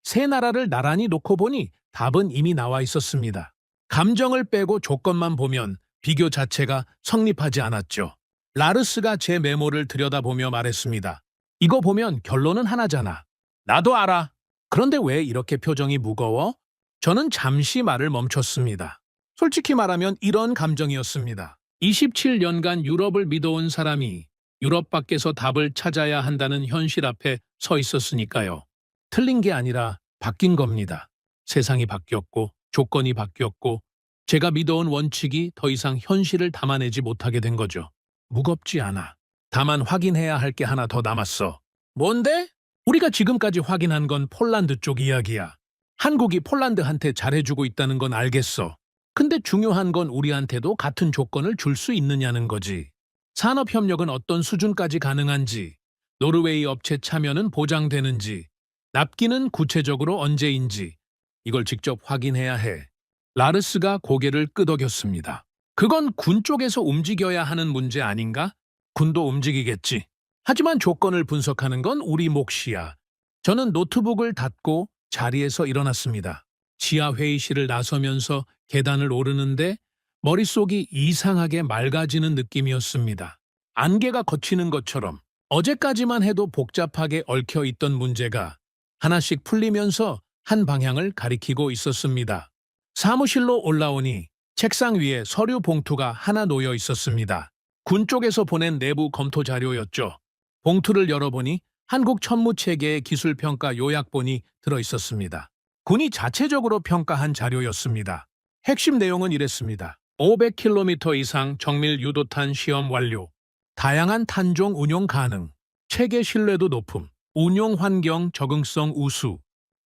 세 나라를 나란히 놓고 보니 답은 이미 나와 있었습니다. 감정을 빼고 조건만 보면 비교 자체가 성립하지 않았죠. 라르스가 제 메모를 들여다보며 말했습니다. 이거 보면 결론은 하나잖아. 나도 알아. 그런데 왜 이렇게 표정이 무거워? 저는 잠시 말을 멈췄습니다. 솔직히 말하면 이런 감정이었습니다. 27년간 유럽을 믿어온 사람이 유럽 밖에서 답을 찾아야 한다는 현실 앞에 서 있었으니까요. 틀린 게 아니라 바뀐 겁니다. 세상이 바뀌었고 조건이 바뀌었고 제가 믿어온 원칙이 더 이상 현실을 담아내지 못하게 된 거죠. 무겁지 않아. 다만 확인해야 할 게 하나 더 남았어. 뭔데? 우리가 지금까지 확인한 건 폴란드 쪽 이야기야. 한국이 폴란드한테 잘해주고 있다는 건 알겠어. 근데 중요한 건 우리한테도 같은 조건을 줄 수 있느냐는 거지. 산업협력은 어떤 수준까지 가능한지, 노르웨이 업체 참여는 보장되는지, 납기는 구체적으로 언제인지 이걸 직접 확인해야 해. 라르스가 고개를 끄덕였습니다. 그건 군 쪽에서 움직여야 하는 문제 아닌가? 군도 움직이겠지. 하지만 조건을 분석하는 건 우리 몫이야. 저는 노트북을 닫고 자리에서 일어났습니다. 지하 회의실을 나서면서 계단을 오르는데 머릿속이 이상하게 맑아지는 느낌이었습니다. 안개가 걷히는 것처럼 어제까지만 해도 복잡하게 얽혀있던 문제가 하나씩 풀리면서 한 방향을 가리키고 있었습니다. 사무실로 올라오니 책상 위에 서류 봉투가 하나 놓여 있었습니다. 군 쪽에서 보낸 내부 검토 자료였죠. 봉투를 열어보니 한국 천무체계의 기술평가 요약본이 들어있었습니다. 군이 자체적으로 평가한 자료였습니다. 핵심 내용은 이랬습니다. 500km 이상 정밀 유도탄 시험 완료. 다양한 탄종 운용 가능. 체계 신뢰도 높음. 운용 환경 적응성 우수.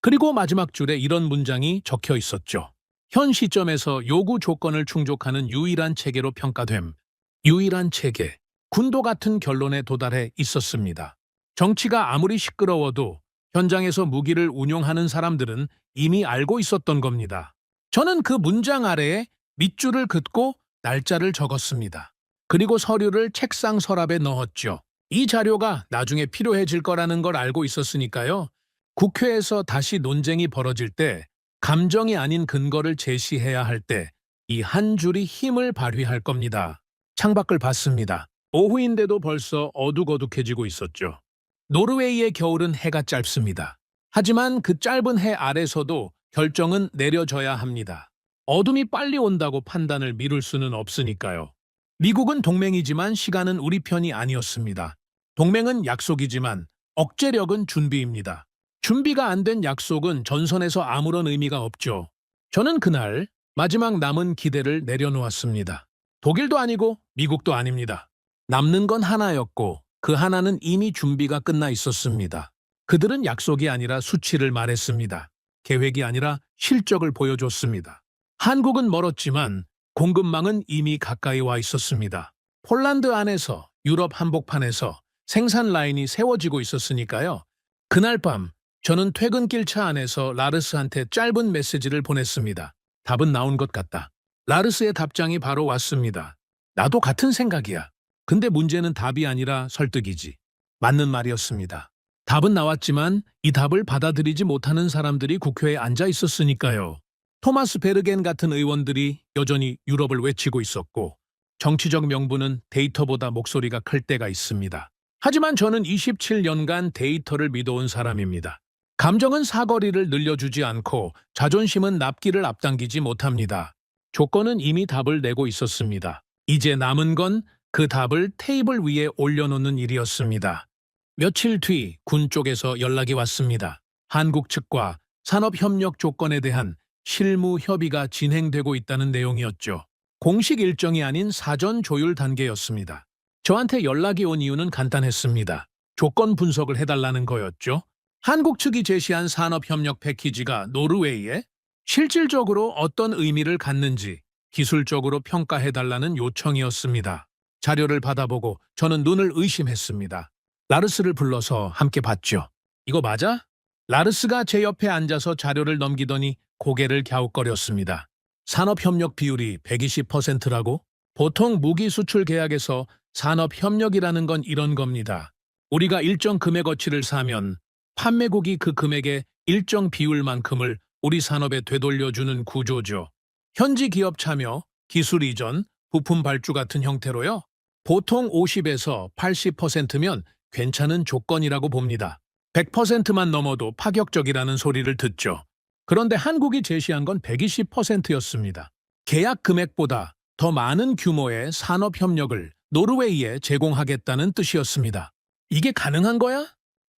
그리고 마지막 줄에 이런 문장이 적혀 있었죠. 현 시점에서 요구 조건을 충족하는 유일한 체계로 평가됨. 유일한 체계. 군도 같은 결론에 도달해 있었습니다. 정치가 아무리 시끄러워도 현장에서 무기를 운용하는 사람들은 이미 알고 있었던 겁니다. 저는 그 문장 아래에 밑줄을 긋고 날짜를 적었습니다. 그리고 서류를 책상 서랍에 넣었죠. 이 자료가 나중에 필요해질 거라는 걸 알고 있었으니까요. 국회에서 다시 논쟁이 벌어질 때, 감정이 아닌 근거를 제시해야 할 때, 이 한 줄이 힘을 발휘할 겁니다. 창밖을 봤습니다. 오후인데도 벌써 어둑어둑해지고 있었죠. 노르웨이의 겨울은 해가 짧습니다. 하지만 그 짧은 해 아래서도 결정은 내려져야 합니다. 어둠이 빨리 온다고 판단을 미룰 수는 없으니까요. 미국은 동맹이지만 시간은 우리 편이 아니었습니다. 동맹은 약속이지만 억제력은 준비입니다. 준비가 안 된 약속은 전선에서 아무런 의미가 없죠. 저는 그날 마지막 남은 기대를 내려놓았습니다. 독일도 아니고 미국도 아닙니다. 남는 건 하나였고 그 하나는 이미 준비가 끝나 있었습니다. 그들은 약속이 아니라 수치를 말했습니다. 계획이 아니라 실적을 보여줬습니다. 한국은 멀었지만 공급망은 이미 가까이 와 있었습니다. 폴란드 안에서 유럽 한복판에서 생산 라인이 세워지고 있었으니까요. 그날 밤 저는 퇴근길 차 안에서 라르스한테 짧은 메시지를 보냈습니다. 답은 나온 것 같다. 라르스의 답장이 바로 왔습니다. 나도 같은 생각이야. 근데 문제는 답이 아니라 설득이지. 맞는 말이었습니다. 답은 나왔지만 이 답을 받아들이지 못하는 사람들이 국회에 앉아 있었으니까요. 토마스 베르겐 같은 의원들이 여전히 유럽을 외치고 있었고 정치적 명분은 데이터보다 목소리가 클 때가 있습니다. 하지만 저는 27년간 데이터를 믿어온 사람입니다. 감정은 사거리를 늘려주지 않고 자존심은 납기를 앞당기지 못합니다. 조건은 이미 답을 내고 있었습니다. 이제 남은 건 그 답을 테이블 위에 올려놓는 일이었습니다. 며칠 뒤 군 쪽에서 연락이 왔습니다. 한국 측과 산업협력 조건에 대한 실무 협의가 진행되고 있다는 내용이었죠. 공식 일정이 아닌 사전 조율 단계였습니다. 저한테 연락이 온 이유는 간단했습니다. 조건 분석을 해달라는 거였죠. 한국 측이 제시한 산업협력 패키지가 노르웨이에 실질적으로 어떤 의미를 갖는지 기술적으로 평가해달라는 요청이었습니다. 자료를 받아보고 저는 눈을 의심했습니다. 라르스를 불러서 함께 봤죠. 이거 맞아? 라르스가 제 옆에 앉아서 자료를 넘기더니 고개를 갸웃거렸습니다. 산업협력 비율이 120%라고? 보통 무기 수출 계약에서 산업협력이라는 건 이런 겁니다. 우리가 일정 금액어치를 사면 판매국이 그 금액의 일정 비율만큼을 우리 산업에 되돌려주는 구조죠. 현지 기업 참여, 기술 이전, 부품 발주 같은 형태로요. 보통 50에서 80%면 괜찮은 조건이라고 봅니다. 100%만 넘어도 파격적이라는 소리를 듣죠. 그런데 한국이 제시한 건 120%였습니다. 계약 금액보다 더 많은 규모의 산업협력을 노르웨이에 제공하겠다는 뜻이었습니다. 이게 가능한 거야?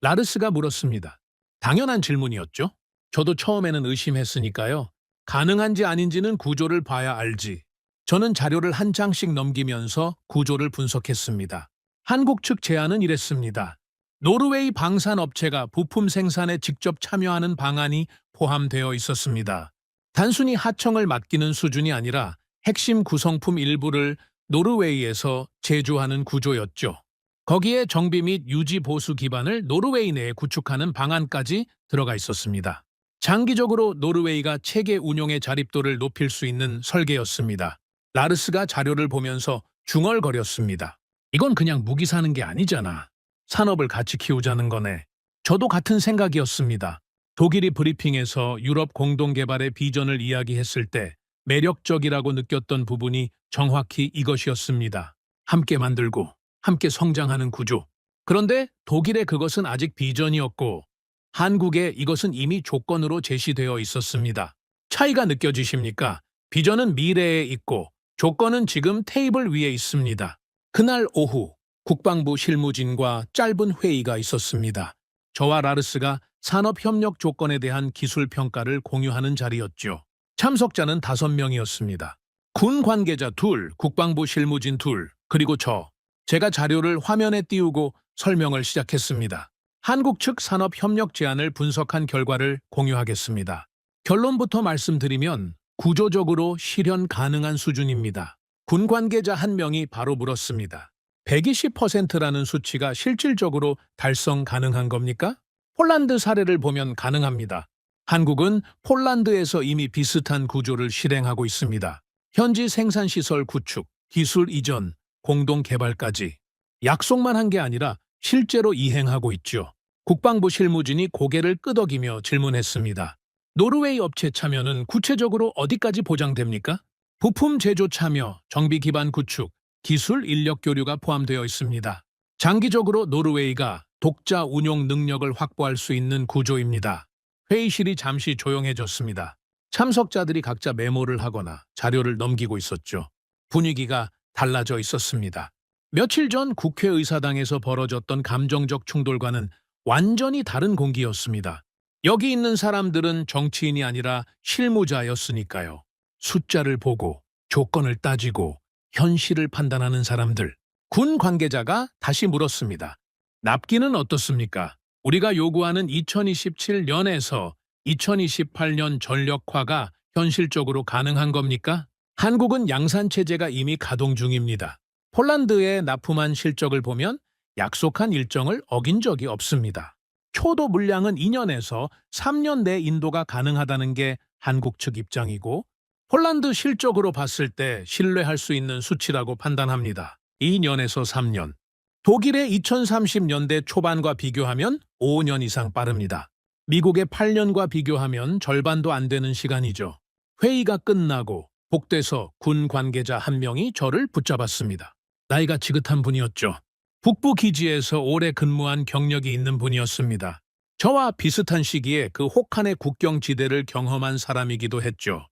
라르스가 물었습니다. 당연한 질문이었죠. 저도 처음에는 의심했으니까요. 가능한지 아닌지는 구조를 봐야 알지. 저는 자료를 한 장씩 넘기면서 구조를 분석했습니다. 한국 측 제안은 이랬습니다. 노르웨이 방산업체가 부품 생산에 직접 참여하는 방안이 포함되어 있었습니다. 단순히 하청을 맡기는 수준이 아니라 핵심 구성품 일부를 노르웨이에서 제조하는 구조였죠. 거기에 정비 및 유지 보수 기반을 노르웨이 내에 구축하는 방안까지 들어가 있었습니다. 장기적으로 노르웨이가 체계 운용의 자립도를 높일 수 있는 설계였습니다. 라르스가 자료를 보면서 중얼거렸습니다. 이건 그냥 무기 사는 게 아니잖아. 산업을 같이 키우자는 거네. 저도 같은 생각이었습니다. 독일이 브리핑에서 유럽 공동개발의 비전을 이야기했을 때 매력적이라고 느꼈던 부분이 정확히 이것이었습니다. 함께 만들고 함께 성장하는 구조. 그런데 독일의 그것은 아직 비전이었고 한국의 이것은 이미 조건으로 제시되어 있었습니다. 차이가 느껴지십니까? 비전은 미래에 있고 조건은 지금 테이블 위에 있습니다. 그날 오후 국방부 실무진과 짧은 회의가 있었습니다. 저와 라르스가 산업협력 조건에 대한 기술 평가를 공유하는 자리였죠. 참석자는 5명이었습니다. 군 관계자 2, 국방부 실무진 2, 그리고 제가 자료를 화면에 띄우고 설명을 시작했습니다. 한국 측 산업협력 제안을 분석한 결과를 공유하겠습니다. 결론부터 말씀드리면 구조적으로 실현 가능한 수준입니다. 군 관계자 한 명이 바로 물었습니다. 120%라는 수치가 실질적으로 달성 가능한 겁니까? 폴란드 사례를 보면 가능합니다. 한국은 폴란드에서 이미 비슷한 구조를 실행하고 있습니다. 현지 생산시설 구축, 기술 이전, 공동 개발까지. 약속만 한 게 아니라 실제로 이행하고 있죠. 국방부 실무진이 고개를 끄덕이며 질문했습니다. 노르웨이 업체 참여는 구체적으로 어디까지 보장됩니까? 부품 제조 참여, 정비 기반 구축, 기술 인력 교류가 포함되어 있습니다. 장기적으로 노르웨이가 독자 운용 능력을 확보할 수 있는 구조입니다. 회의실이 잠시 조용해졌습니다. 참석자들이 각자 메모를 하거나 자료를 넘기고 있었죠. 분위기가 달라져 있었습니다. 며칠 전 국회의사당에서 벌어졌던 감정적 충돌과는 완전히 다른 공기였습니다. 여기 있는 사람들은 정치인이 아니라 실무자였으니까요. 숫자를 보고 조건을 따지고 현실을 판단하는 사람들. 군 관계자가 다시 물었습니다. 납기는 어떻습니까? 우리가 요구하는 2027년에서 2028년 전력화가 현실적으로 가능한 겁니까? 한국은 양산체제가 이미 가동 중입니다. 폴란드에 납품한 실적을 보면 약속한 일정을 어긴 적이 없습니다. 초도 물량은 2년에서 3년 내 인도가 가능하다는 게 한국 측 입장이고 폴란드 실적으로 봤을 때 신뢰할 수 있는 수치라고 판단합니다. 2년에서 3년. 독일의 2030년대 초반과 비교하면 5년 이상 빠릅니다. 미국의 8년과 비교하면 절반도 안 되는 시간이죠. 회의가 끝나고 복돼서 군 관계자 한 명이 저를 붙잡았습니다. 나이가 지긋한 분이었죠. 북부 기지에서 오래 근무한 경력이 있는 분이었습니다. 저와 비슷한 시기에 그 혹한의 국경지대를 경험한 사람이기도 했죠.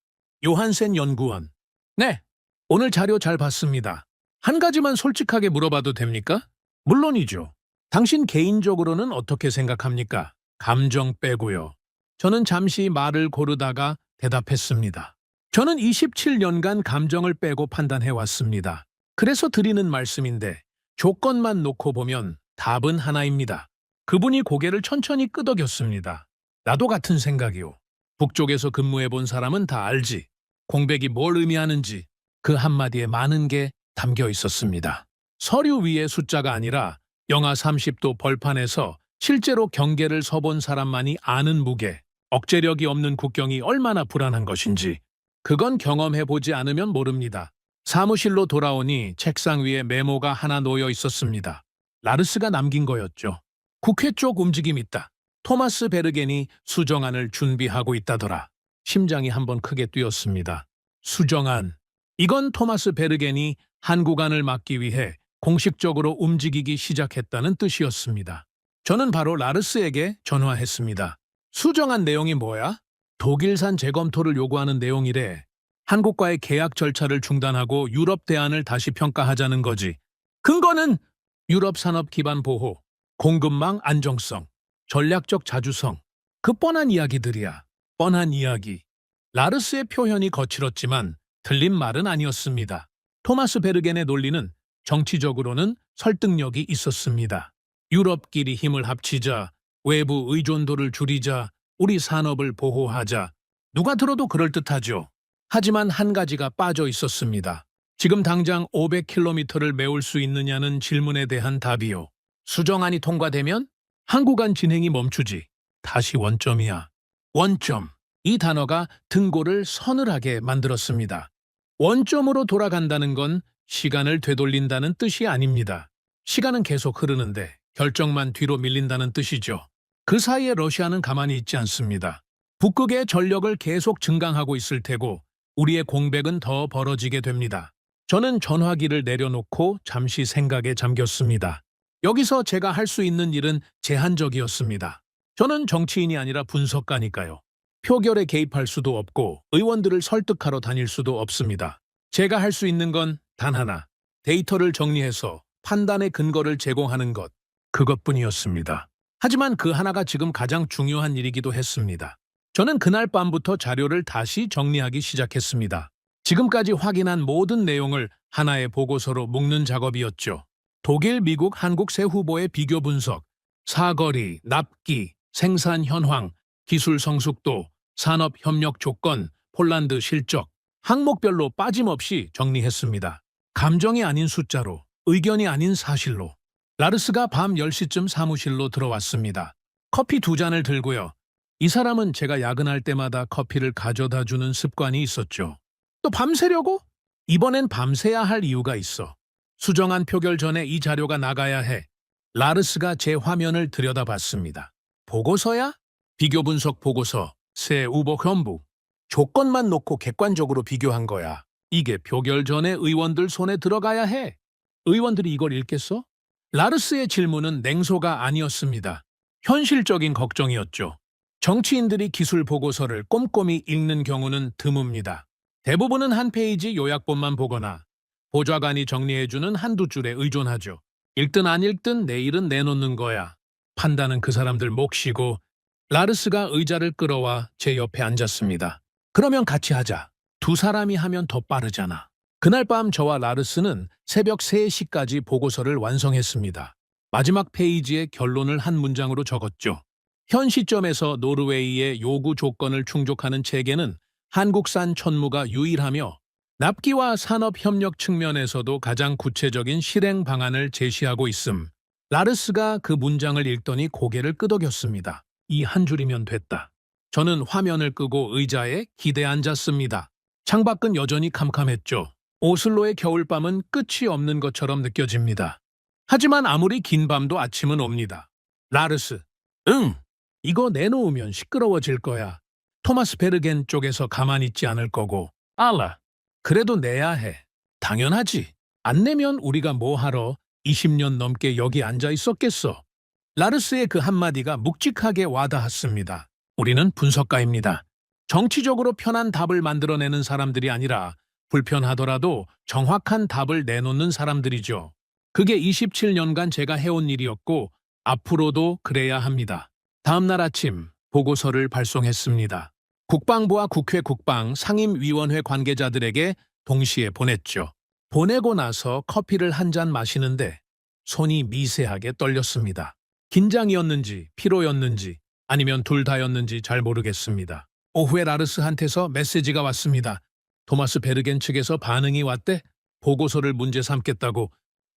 요한센 연구원. 네, 오늘 자료 잘 봤습니다. 한 가지만 솔직하게 물어봐도 됩니까? 물론이죠. 당신 개인적으로는 어떻게 생각합니까? 감정 빼고요. 저는 잠시 말을 고르다가 대답했습니다. 저는 27년간 감정을 빼고 판단해왔습니다. 그래서 드리는 말씀인데 조건만 놓고 보면 답은 하나입니다. 그분이 고개를 천천히 끄덕였습니다. 나도 같은 생각이요. 북쪽에서 근무해본 사람은 다 알지. 공백이 뭘 의미하는지 그 한마디에 많은 게 담겨 있었습니다. 서류 위의 숫자가 아니라 영하 30도 벌판에서 실제로 경계를 서본 사람만이 아는 무게, 억제력이 없는 국경이 얼마나 불안한 것인지 그건 경험해보지 않으면 모릅니다. 사무실로 돌아오니 책상 위에 메모가 하나 놓여 있었습니다. 라르스가 남긴 거였죠. 국회 쪽 움직임 있다. 토마스 베르겐이 수정안을 준비하고 있다더라. 심장이 한번 크게 뛰었습니다. 수정안. 이건 토마스 베르겐이 한국안을 막기 위해 공식적으로 움직이기 시작했다는 뜻이었습니다. 저는 바로 라르스에게 전화했습니다. 수정안 내용이 뭐야? 독일산 재검토를 요구하는 내용이래. 한국과의 계약 절차를 중단하고 유럽 대안을 다시 평가하자는 거지. 근거는 유럽 산업 기반 보호, 공급망 안정성, 전략적 자주성. 그 뻔한 이야기들이야. 뻔한 이야기. 라르스의 표현이 거칠었지만 틀린 말은 아니었습니다. 토마스 베르겐의 논리는 정치적으로는 설득력이 있었습니다. 유럽끼리 힘을 합치자, 외부 의존도를 줄이자, 우리 산업을 보호하자. 누가 들어도 그럴듯하죠. 하지만 한 가지가 빠져 있었습니다. 지금 당장 500km를 메울 수 있느냐는 질문에 대한 답이요. 수정안이 통과되면 한국안 진행이 멈추지. 다시 원점이야. 원점. 이 단어가 등골을 서늘하게 만들었습니다. 원점으로 돌아간다는 건 시간을 되돌린다는 뜻이 아닙니다. 시간은 계속 흐르는데 결정만 뒤로 밀린다는 뜻이죠. 그 사이에 러시아는 가만히 있지 않습니다. 북극의 전력을 계속 증강하고 있을 테고 우리의 공백은 더 벌어지게 됩니다. 저는 전화기를 내려놓고 잠시 생각에 잠겼습니다. 여기서 제가 할 수 있는 일은 제한적이었습니다. 저는 정치인이 아니라 분석가니까요. 표결에 개입할 수도 없고 의원들을 설득하러 다닐 수도 없습니다. 제가 할 수 있는 건 단 하나. 데이터를 정리해서 판단의 근거를 제공하는 것, 그것뿐이었습니다. 하지만 그 하나가 지금 가장 중요한 일이기도 했습니다. 저는 그날 밤부터 자료를 다시 정리하기 시작했습니다. 지금까지 확인한 모든 내용을 하나의 보고서로 묶는 작업이었죠. 독일, 미국, 한국 세 후보의 비교 분석, 사거리, 납기, 생산 현황, 기술 성숙도, 산업 협력 조건, 폴란드 실적, 항목별로 빠짐없이 정리했습니다. 감정이 아닌 숫자로, 의견이 아닌 사실로. 라르스가 밤 10시쯤 사무실로 들어왔습니다. 커피 2잔을 들고요. 이 사람은 제가 야근할 때마다 커피를 가져다 주는 습관이 있었죠. 또 밤새려고? 이번엔 밤새야 할 이유가 있어. 수정안 표결 전에 이 자료가 나가야 해. 라르스가 제 화면을 들여다봤습니다. 보고서야? 비교 분석 보고서, 새 후보 현부. 조건만 놓고 객관적으로 비교한 거야. 이게 표결 전에 의원들 손에 들어가야 해. 의원들이 이걸 읽겠어? 라르스의 질문은 냉소가 아니었습니다. 현실적인 걱정이었죠. 정치인들이 기술 보고서를 꼼꼼히 읽는 경우는 드뭅니다. 대부분은 한 페이지 요약본만 보거나 보좌관이 정리해주는 한두 줄에 의존하죠. 읽든 안 읽든 내일은 내놓는 거야. 판단은 그 사람들 몫이고. 라르스가 의자를 끌어와 제 옆에 앉았습니다. 그러면 같이 하자. 두 사람이 하면 더 빠르잖아. 그날 밤 저와 라르스는 새벽 3시까지 보고서를 완성했습니다. 마지막 페이지에 결론을 한 문장으로 적었죠. 현 시점에서 노르웨이의 요구 조건을 충족하는 체계는 한국산 천무가 유일하며 납기와 산업협력 측면에서도 가장 구체적인 실행 방안을 제시하고 있음. 라르스가 그 문장을 읽더니 고개를 끄덕였습니다. 이 한 줄이면 됐다. 저는 화면을 끄고 의자에 기대 앉았습니다. 창밖은 여전히 캄캄했죠. 오슬로의 겨울밤은 끝이 없는 것처럼 느껴집니다. 하지만 아무리 긴 밤도 아침은 옵니다. 라르스, 응, 이거 내놓으면 시끄러워질 거야. 토마스 베르겐 쪽에서 가만히 있지 않을 거고. 알라, 그래도 내야 해. 당연하지. 안 내면 우리가 뭐 하러 20년 넘게 여기 앉아 있었겠어. 라르스의 그 한마디가 묵직하게 와닿았습니다. 우리는 분석가입니다. 정치적으로 편한 답을 만들어내는 사람들이 아니라 불편하더라도 정확한 답을 내놓는 사람들이죠. 그게 27년간 제가 해온 일이었고 앞으로도 그래야 합니다. 다음 날 아침 보고서를 발송했습니다. 국방부와 국회 국방 상임위원회 관계자들에게 동시에 보냈죠. 보내고 나서 커피를 한 잔 마시는데 손이 미세하게 떨렸습니다. 긴장이었는지 피로였는지 아니면 둘 다였는지 잘 모르겠습니다. 오후에 라르스한테서 메시지가 왔습니다. 토마스 베르겐 측에서 반응이 왔대. 보고서를 문제 삼겠다고.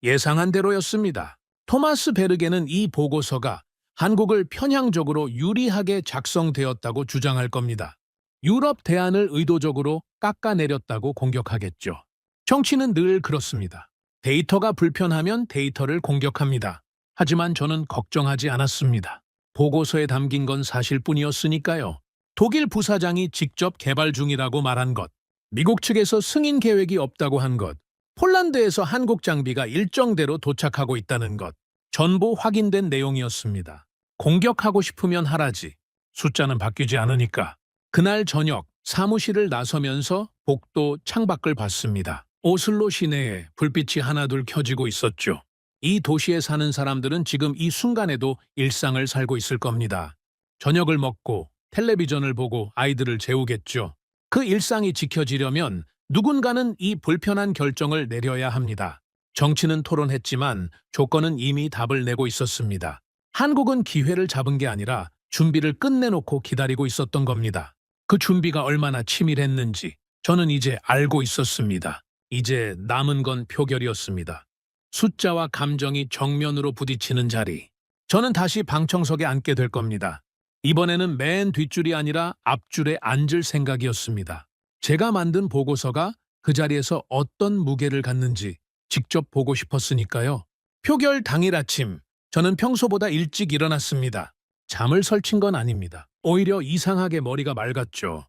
예상한 대로였습니다. 토마스 베르겐은 이 보고서가 한국을 편향적으로 유리하게 작성되었다고 주장할 겁니다. 유럽 대안을 의도적으로 깎아내렸다고 공격하겠죠. 정치는 늘 그렇습니다. 데이터가 불편하면 데이터를 공격합니다. 하지만 저는 걱정하지 않았습니다. 보고서에 담긴 건 사실뿐이었으니까요. 독일 부사장이 직접 개발 중이라고 말한 것, 미국 측에서 승인 계획이 없다고 한 것, 폴란드에서 한국 장비가 일정대로 도착하고 있다는 것, 전부 확인된 내용이었습니다. 공격하고 싶으면 하라지. 숫자는 바뀌지 않으니까. 그날 저녁 사무실을 나서면서 복도 창밖을 봤습니다. 오슬로 시내에 불빛이 하나둘 켜지고 있었죠. 이 도시에 사는 사람들은 지금 이 순간에도 일상을 살고 있을 겁니다. 저녁을 먹고 텔레비전을 보고 아이들을 재우겠죠. 그 일상이 지켜지려면 누군가는 이 불편한 결정을 내려야 합니다. 정치는 토론했지만 조건은 이미 답을 내고 있었습니다. 한국은 기회를 잡은 게 아니라 준비를 끝내놓고 기다리고 있었던 겁니다. 그 준비가 얼마나 치밀했는지 저는 이제 알고 있었습니다. 이제 남은 건 표결이었습니다. 숫자와 감정이 정면으로 부딪히는 자리. 저는 다시 방청석에 앉게 될 겁니다. 이번에는 맨 뒷줄이 아니라 앞줄에 앉을 생각이었습니다. 제가 만든 보고서가 그 자리에서 어떤 무게를 갖는지 직접 보고 싶었으니까요. 표결 당일 아침, 저는 평소보다 일찍 일어났습니다. 잠을 설친 건 아닙니다. 오히려 이상하게 머리가 맑았죠.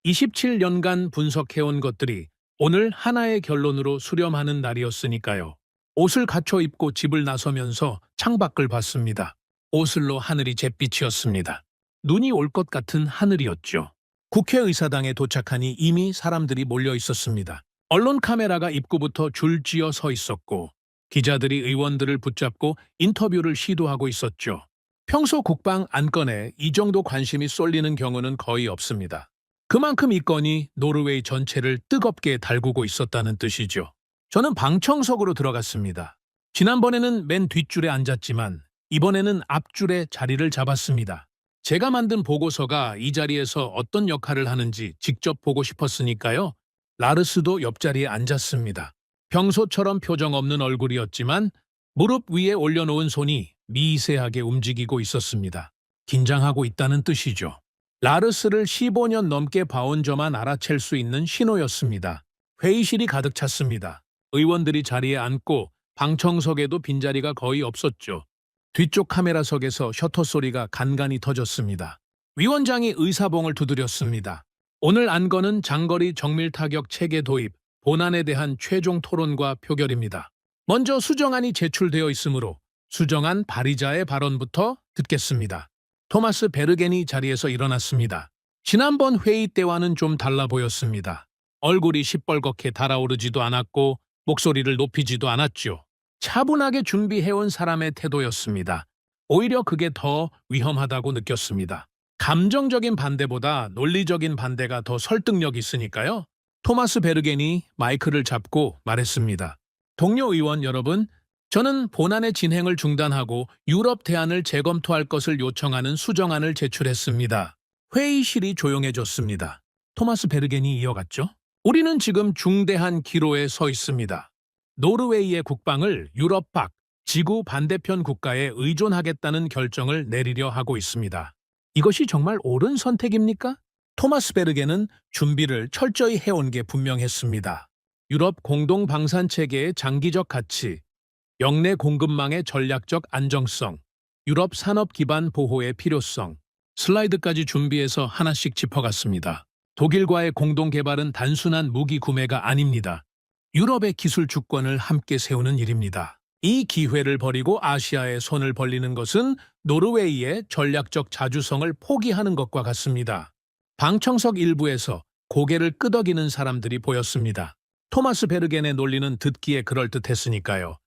27년간 분석해온 것들이 오늘 하나의 결론으로 수렴하는 날이었으니까요. 옷을 갖춰 입고 집을 나서면서 창밖을 봤습니다. 오슬로 하늘이 잿빛이었습니다. 눈이 올 것 같은 하늘이었죠. 국회의사당에 도착하니 이미 사람들이 몰려 있었습니다. 언론 카메라가 입구부터 줄지어 서 있었고 기자들이 의원들을 붙잡고 인터뷰를 시도하고 있었죠. 평소 국방 안건에 이 정도 관심이 쏠리는 경우는 거의 없습니다. 그만큼 이 건이 노르웨이 전체를 뜨겁게 달구고 있었다는 뜻이죠. 저는 방청석으로 들어갔습니다. 지난번에는 맨 뒷줄에 앉았지만 이번에는 앞줄에 자리를 잡았습니다. 제가 만든 보고서가 이 자리에서 어떤 역할을 하는지 직접 보고 싶었으니까요. 라르스도 옆자리에 앉았습니다. 평소처럼 표정 없는 얼굴이었지만 무릎 위에 올려놓은 손이 미세하게 움직이고 있었습니다. 긴장하고 있다는 뜻이죠. 라르스를 15년 넘게 봐온 저만 알아챌 수 있는 신호였습니다. 회의실이 가득 찼습니다. 의원들이 자리에 앉고 방청석에도 빈자리가 거의 없었죠. 뒤쪽 카메라석에서 셔터 소리가 간간히 터졌습니다. 위원장이 의사봉을 두드렸습니다. 오늘 안건은 장거리 정밀타격 체계 도입, 본안에 대한 최종 토론과 표결입니다. 먼저 수정안이 제출되어 있으므로 수정안 발의자의 발언부터 듣겠습니다. 토마스 베르겐이 자리에서 일어났습니다. 지난번 회의 때와는 좀 달라 보였습니다. 얼굴이 시뻘겋게 달아오르지도 않았고 목소리를 높이지도 않았죠. 차분하게 준비해온 사람의 태도였습니다. 오히려 그게 더 위험하다고 느꼈습니다. 감정적인 반대보다 논리적인 반대가 더 설득력 있으니까요. 토마스 베르겐이 마이크를 잡고 말했습니다. 동료 의원 여러분, 저는 본안의 진행을 중단하고 유럽 대안을 재검토할 것을 요청하는 수정안을 제출했습니다. 회의실이 조용해졌습니다. 토마스 베르겐이 이어갔죠. 우리는 지금 중대한 기로에 서 있습니다. 노르웨이의 국방을 유럽 밖, 지구 반대편 국가에 의존하겠다는 결정을 내리려 하고 있습니다. 이것이 정말 옳은 선택입니까? 토마스 베르겐은 준비를 철저히 해온 게 분명했습니다. 유럽 공동 방산 체계의 장기적 가치, 영내 공급망의 전략적 안정성, 유럽 산업 기반 보호의 필요성, 슬라이드까지 준비해서 하나씩 짚어갔습니다. 독일과의 공동 개발은 단순한 무기 구매가 아닙니다. 유럽의 기술 주권을 함께 세우는 일입니다. 이 기회를 버리고 아시아에 손을 벌리는 것은 노르웨이의 전략적 자주성을 포기하는 것과 같습니다. 방청석 일부에서 고개를 끄덕이는 사람들이 보였습니다. 토마스 베르겐의 논리는 듣기에 그럴듯했으니까요.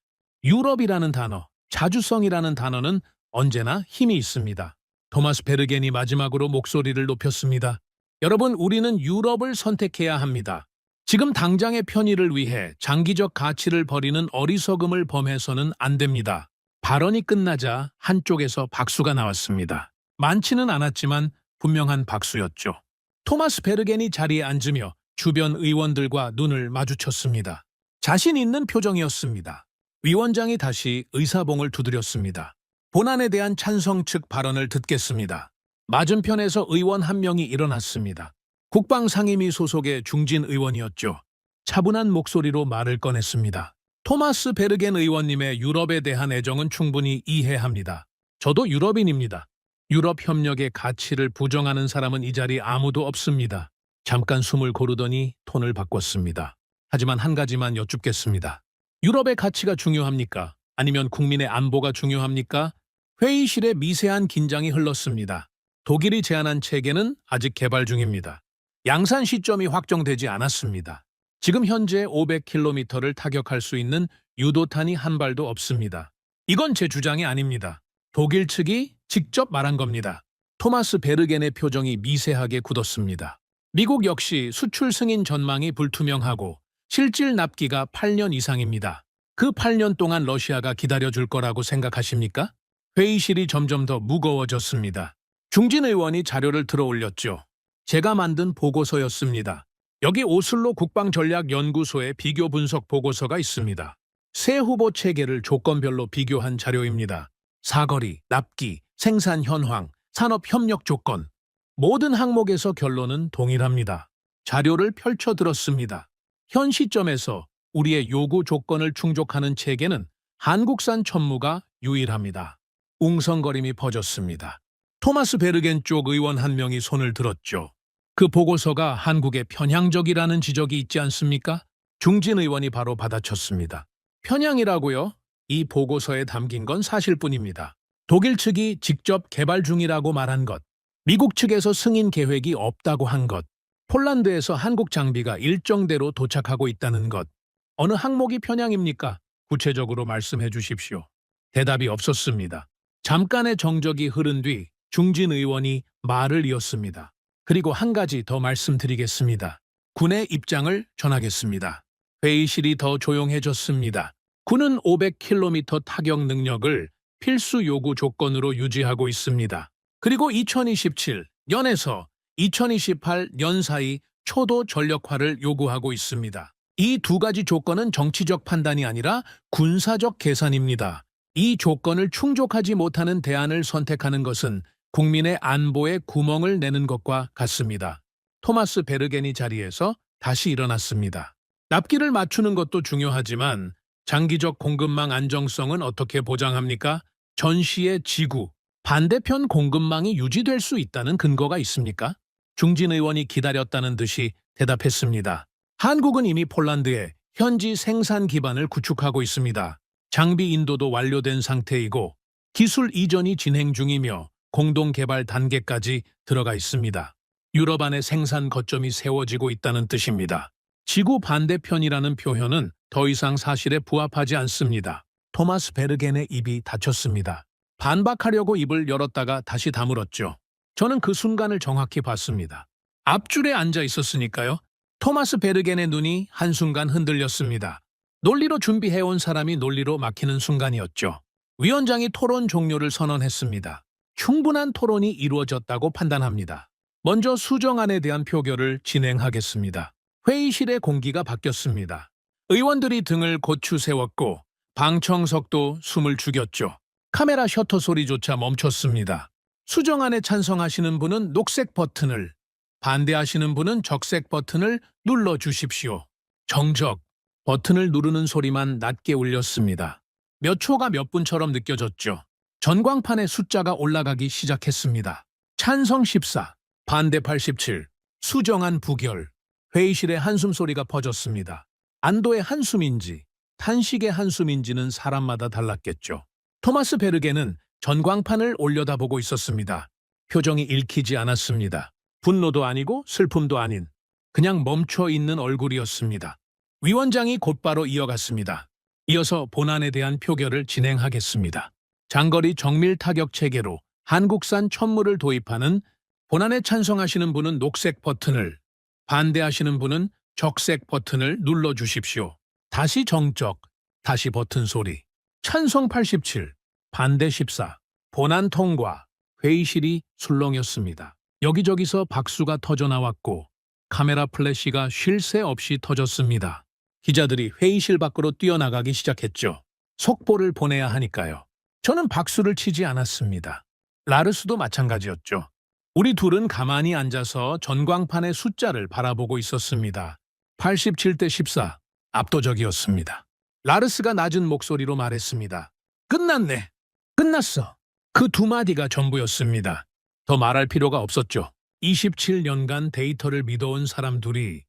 유럽이라는 단어, 자주성이라는 단어는 언제나 힘이 있습니다. 토마스 베르겐이 마지막으로 목소리를 높였습니다. 여러분, 우리는 유럽을 선택해야 합니다. 지금 당장의 편의를 위해 장기적 가치를 버리는 어리석음을 범해서는 안 됩니다. 발언이 끝나자 한쪽에서 박수가 나왔습니다. 많지는 않았지만 분명한 박수였죠. 토마스 베르겐이 자리에 앉으며 주변 의원들과 눈을 마주쳤습니다. 자신 있는 표정이었습니다. 위원장이 다시 의사봉을 두드렸습니다. 본안에 대한 찬성 측 발언을 듣겠습니다. 맞은편에서 의원 한 명이 일어났습니다. 국방상임위 소속의 중진 의원이었죠. 차분한 목소리로 말을 꺼냈습니다. 토마스 베르겐 의원님의 유럽에 대한 애정은 충분히 이해합니다. 저도 유럽인입니다. 유럽 협력의 가치를 부정하는 사람은 이 자리에 아무도 없습니다. 잠깐 숨을 고르더니 톤을 바꿨습니다. 하지만 한 가지만 여쭙겠습니다. 유럽의 가치가 중요합니까? 아니면 국민의 안보가 중요합니까? 회의실에 미세한 긴장이 흘렀습니다. 독일이 제안한 체계는 아직 개발 중입니다. 양산 시점이 확정되지 않았습니다. 지금 현재 500km를 타격할 수 있는 유도탄이 한 발도 없습니다. 이건 제 주장이 아닙니다. 독일 측이 직접 말한 겁니다. 토마스 베르겐의 표정이 미세하게 굳었습니다. 미국 역시 수출 승인 전망이 불투명하고 실질 납기가 8년 이상입니다. 그 8년 동안 러시아가 기다려줄 거라고 생각하십니까? 회의실이 점점 더 무거워졌습니다. 중진 의원이 자료를 들어 올렸죠. 제가 만든 보고서였습니다. 여기 오슬로 국방전략연구소의 비교 분석 보고서가 있습니다. 새 후보 체계를 조건별로 비교한 자료입니다. 사거리, 납기, 생산 현황, 산업 협력 조건. 모든 항목에서 결론은 동일합니다. 자료를 펼쳐 들었습니다. 현 시점에서 우리의 요구 조건을 충족하는 체계는 한국산 천무가 유일합니다. 웅성거림이 퍼졌습니다. 토마스 베르겐 쪽 의원 한 명이 손을 들었죠. 그 보고서가 한국에 편향적이라는 지적이 있지 않습니까? 중진 의원이 바로 받아쳤습니다. 편향이라고요? 이 보고서에 담긴 건 사실뿐입니다. 독일 측이 직접 개발 중이라고 말한 것, 미국 측에서 승인 계획이 없다고 한 것, 폴란드에서 한국 장비가 일정대로 도착하고 있다는 것. 어느 항목이 편향입니까? 구체적으로 말씀해 주십시오. 대답이 없었습니다. 잠깐의 정적이 흐른 뒤 중진 의원이 말을 이었습니다. 그리고 한 가지 더 말씀드리겠습니다. 군의 입장을 전하겠습니다. 회의실이 더 조용해졌습니다. 군은 500km 타격 능력을 필수 요구 조건으로 유지하고 있습니다. 그리고 2027년에서 2028년 사이 초도 전력화를 요구하고 있습니다. 이 두 가지 조건은 정치적 판단이 아니라 군사적 계산입니다. 이 조건을 충족하지 못하는 대안을 선택하는 것은 국민의 안보에 구멍을 내는 것과 같습니다. 토마스 베르겐이 자리에서 다시 일어났습니다. 납기를 맞추는 것도 중요하지만 장기적 공급망 안정성은 어떻게 보장합니까? 전시의 지구, 반대편 공급망이 유지될 수 있다는 근거가 있습니까? 중진 의원이 기다렸다는 듯이 대답했습니다. 한국은 이미 폴란드에 현지 생산 기반을 구축하고 있습니다. 장비 인도도 완료된 상태이고 기술 이전이 진행 중이며 공동 개발 단계까지 들어가 있습니다. 유럽 안에 생산 거점이 세워지고 있다는 뜻입니다. 지구 반대편이라는 표현은 더 이상 사실에 부합하지 않습니다. 토마스 베르겐의 입이 닫혔습니다. 반박하려고 입을 열었다가 다시 다물었죠. 저는 그 순간을 정확히 봤습니다. 앞줄에 앉아 있었으니까요. 토마스 베르겐의 눈이 한순간 흔들렸습니다. 논리로 준비해온 사람이 논리로 막히는 순간이었죠. 위원장이 토론 종료를 선언했습니다. 충분한 토론이 이루어졌다고 판단합니다. 먼저 수정안에 대한 표결을 진행하겠습니다. 회의실의 공기가 바뀌었습니다. 의원들이 등을 고추 세웠고 방청석도 숨을 죽였죠. 카메라 셔터 소리조차 멈췄습니다. 수정안에 찬성하시는 분은 녹색 버튼을, 반대하시는 분은 적색 버튼을 눌러주십시오. 정적, 버튼을 누르는 소리만 낮게 울렸습니다. 몇 초가 몇 분처럼 느껴졌죠. 전광판에 숫자가 올라가기 시작했습니다. 찬성 14, 반대 87, 수정안 부결. 회의실에 한숨 소리가 퍼졌습니다. 안도의 한숨인지 탄식의 한숨인지는 사람마다 달랐겠죠. 토마스 베르겐은 전광판을 올려다보고 있었습니다. 표정이 읽히지 않았습니다. 분노도 아니고 슬픔도 아닌 그냥 멈춰 있는 얼굴이었습니다. 위원장이 곧바로 이어갔습니다. 이어서 본안에 대한 표결을 진행하겠습니다. 장거리 정밀 타격 체계로 한국산 천물을 도입하는 본안에 찬성하시는 분은 녹색 버튼을, 반대하시는 분은 적색 버튼을 눌러주십시오. 다시 정적, 다시 버튼 소리. 찬성 87, 반대 14. 본안 통과. 회의실이 술렁였습니다. 여기저기서 박수가 터져나왔고 카메라 플래시가 쉴 새 없이 터졌습니다. 기자들이 회의실 밖으로 뛰어나가기 시작했죠. 속보를 보내야 하니까요. 저는 박수를 치지 않았습니다. 라르스도 마찬가지였죠. 우리 둘은 가만히 앉아서 전광판의 숫자를 바라보고 있었습니다. 87대 14, 압도적이었습니다. 라르스가 낮은 목소리로 말했습니다. 끝났네. 끝났어. 그 두 마디가 전부였습니다. 더 말할 필요가 없었죠. 27년간 데이터를 믿어온 사람 둘이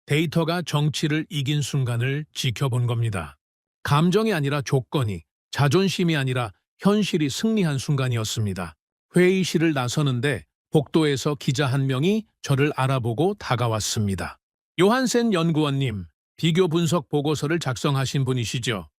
데이터가 정치를 이긴 순간을 지켜본 겁니다. 감정이 아니라 조건이, 자존심이 아니라 현실이 승리한 순간이었습니다. 회의실을 나서는데 복도에서 기자 한 명이 저를 알아보고 다가왔습니다. 요한센 연구원님, 비교 분석 보고서를 작성하신 분이시죠?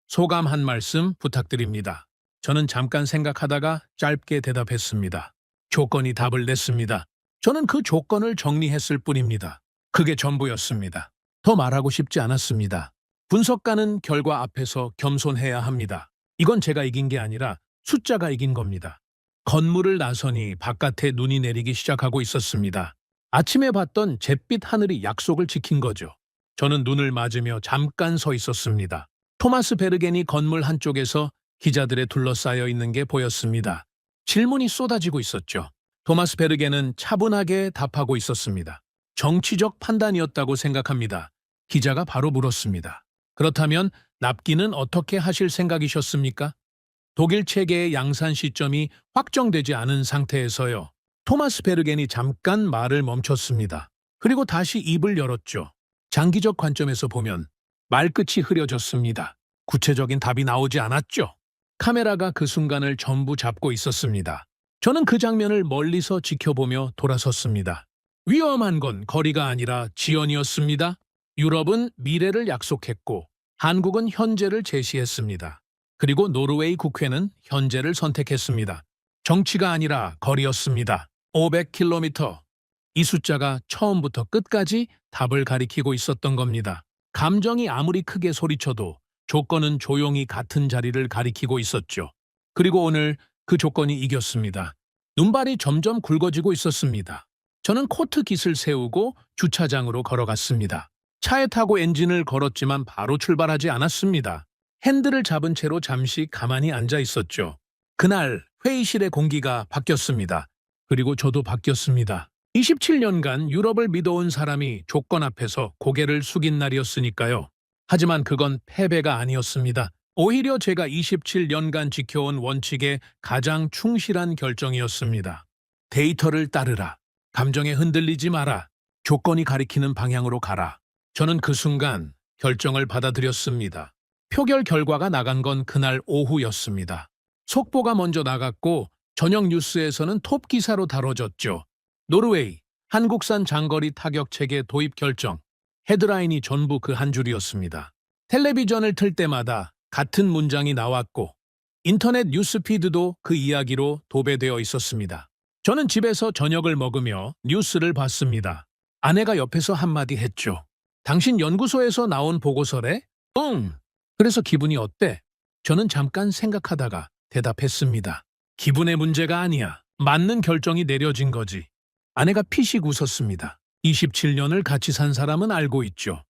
소감 한 말씀 부탁드립니다. 저는 잠깐 생각하다가 짧게 대답했습니다. 조건이 답을 냈습니다. 저는 그 조건을 정리했을 뿐입니다. 그게 전부였습니다. 더 말하고 싶지 않았습니다. 분석가는 결과 앞에서 겸손해야 합니다. 이건 제가 이긴 게 아니라 숫자가 이긴 겁니다. 건물을 나서니 바깥에 눈이 내리기 시작하고 있었습니다. 아침에 봤던 잿빛 하늘이 약속을 지킨 거죠. 저는 눈을 맞으며 잠깐 서 있었습니다. 토마스 베르겐이 건물 한쪽에서 기자들에 둘러싸여 있는 게 보였습니다. 질문이 쏟아지고 있었죠. 토마스 베르겐은 차분하게 답하고 있었습니다. 정치적 판단이었다고 생각합니다. 기자가 바로 물었습니다. 그렇다면 납기는 어떻게 하실 생각이셨습니까? 독일 체계의 양산 시점이 확정되지 않은 상태에서요. 토마스 베르겐이 잠깐 말을 멈췄습니다. 그리고 다시 입을 열었죠. 장기적 관점에서 보면 말끝이 흐려졌습니다. 구체적인 답이 나오지 않았죠. 카메라가 그 순간을 전부 잡고 있었습니다. 저는 그 장면을 멀리서 지켜보며 돌아섰습니다. 위험한 건 거리가 아니라 지연이었습니다. 유럽은 미래를 약속했고 한국은 현재를 제시했습니다. 그리고 노르웨이 국회는 현재를 선택했습니다. 정치가 아니라 거리였습니다. 500km. 이 숫자가 처음부터 끝까지 답을 가리키고 있었던 겁니다. 감정이 아무리 크게 소리쳐도 조건은 조용히 같은 자리를 가리키고 있었죠. 그리고 오늘 그 조건이 이겼습니다. 눈발이 점점 굵어지고 있었습니다. 저는 코트 깃을 세우고 주차장으로 걸어갔습니다. 차에 타고 엔진을 걸었지만 바로 출발하지 않았습니다. 핸들을 잡은 채로 잠시 가만히 앉아 있었죠. 그날 회의실의 공기가 바뀌었습니다. 그리고 저도 바뀌었습니다. 27년간 유럽을 믿어온 사람이 조건 앞에서 고개를 숙인 날이었으니까요. 하지만 그건 패배가 아니었습니다. 오히려 제가 27년간 지켜온 원칙에 가장 충실한 결정이었습니다. 데이터를 따르라. 감정에 흔들리지 마라. 조건이 가리키는 방향으로 가라. 저는 그 순간 결정을 받아들였습니다. 표결 결과가 나간 건 그날 오후였습니다. 속보가 먼저 나갔고 저녁 뉴스에서는 톱 기사로 다뤄졌죠. 노르웨이, 한국산 장거리 타격 체계 도입 결정. 헤드라인이 전부 그 한 줄이었습니다. 텔레비전을 틀 때마다 같은 문장이 나왔고 인터넷 뉴스피드도 그 이야기로 도배되어 있었습니다. 저는 집에서 저녁을 먹으며 뉴스를 봤습니다. 아내가 옆에서 한마디 했죠. 당신 연구소에서 나온 보고서래? 응. 그래서 기분이 어때? 저는 잠깐 생각하다가 대답했습니다. 기분의 문제가 아니야. 맞는 결정이 내려진 거지. 아내가 피식 웃었습니다. 27년을 같이 산 사람은 알고 있죠.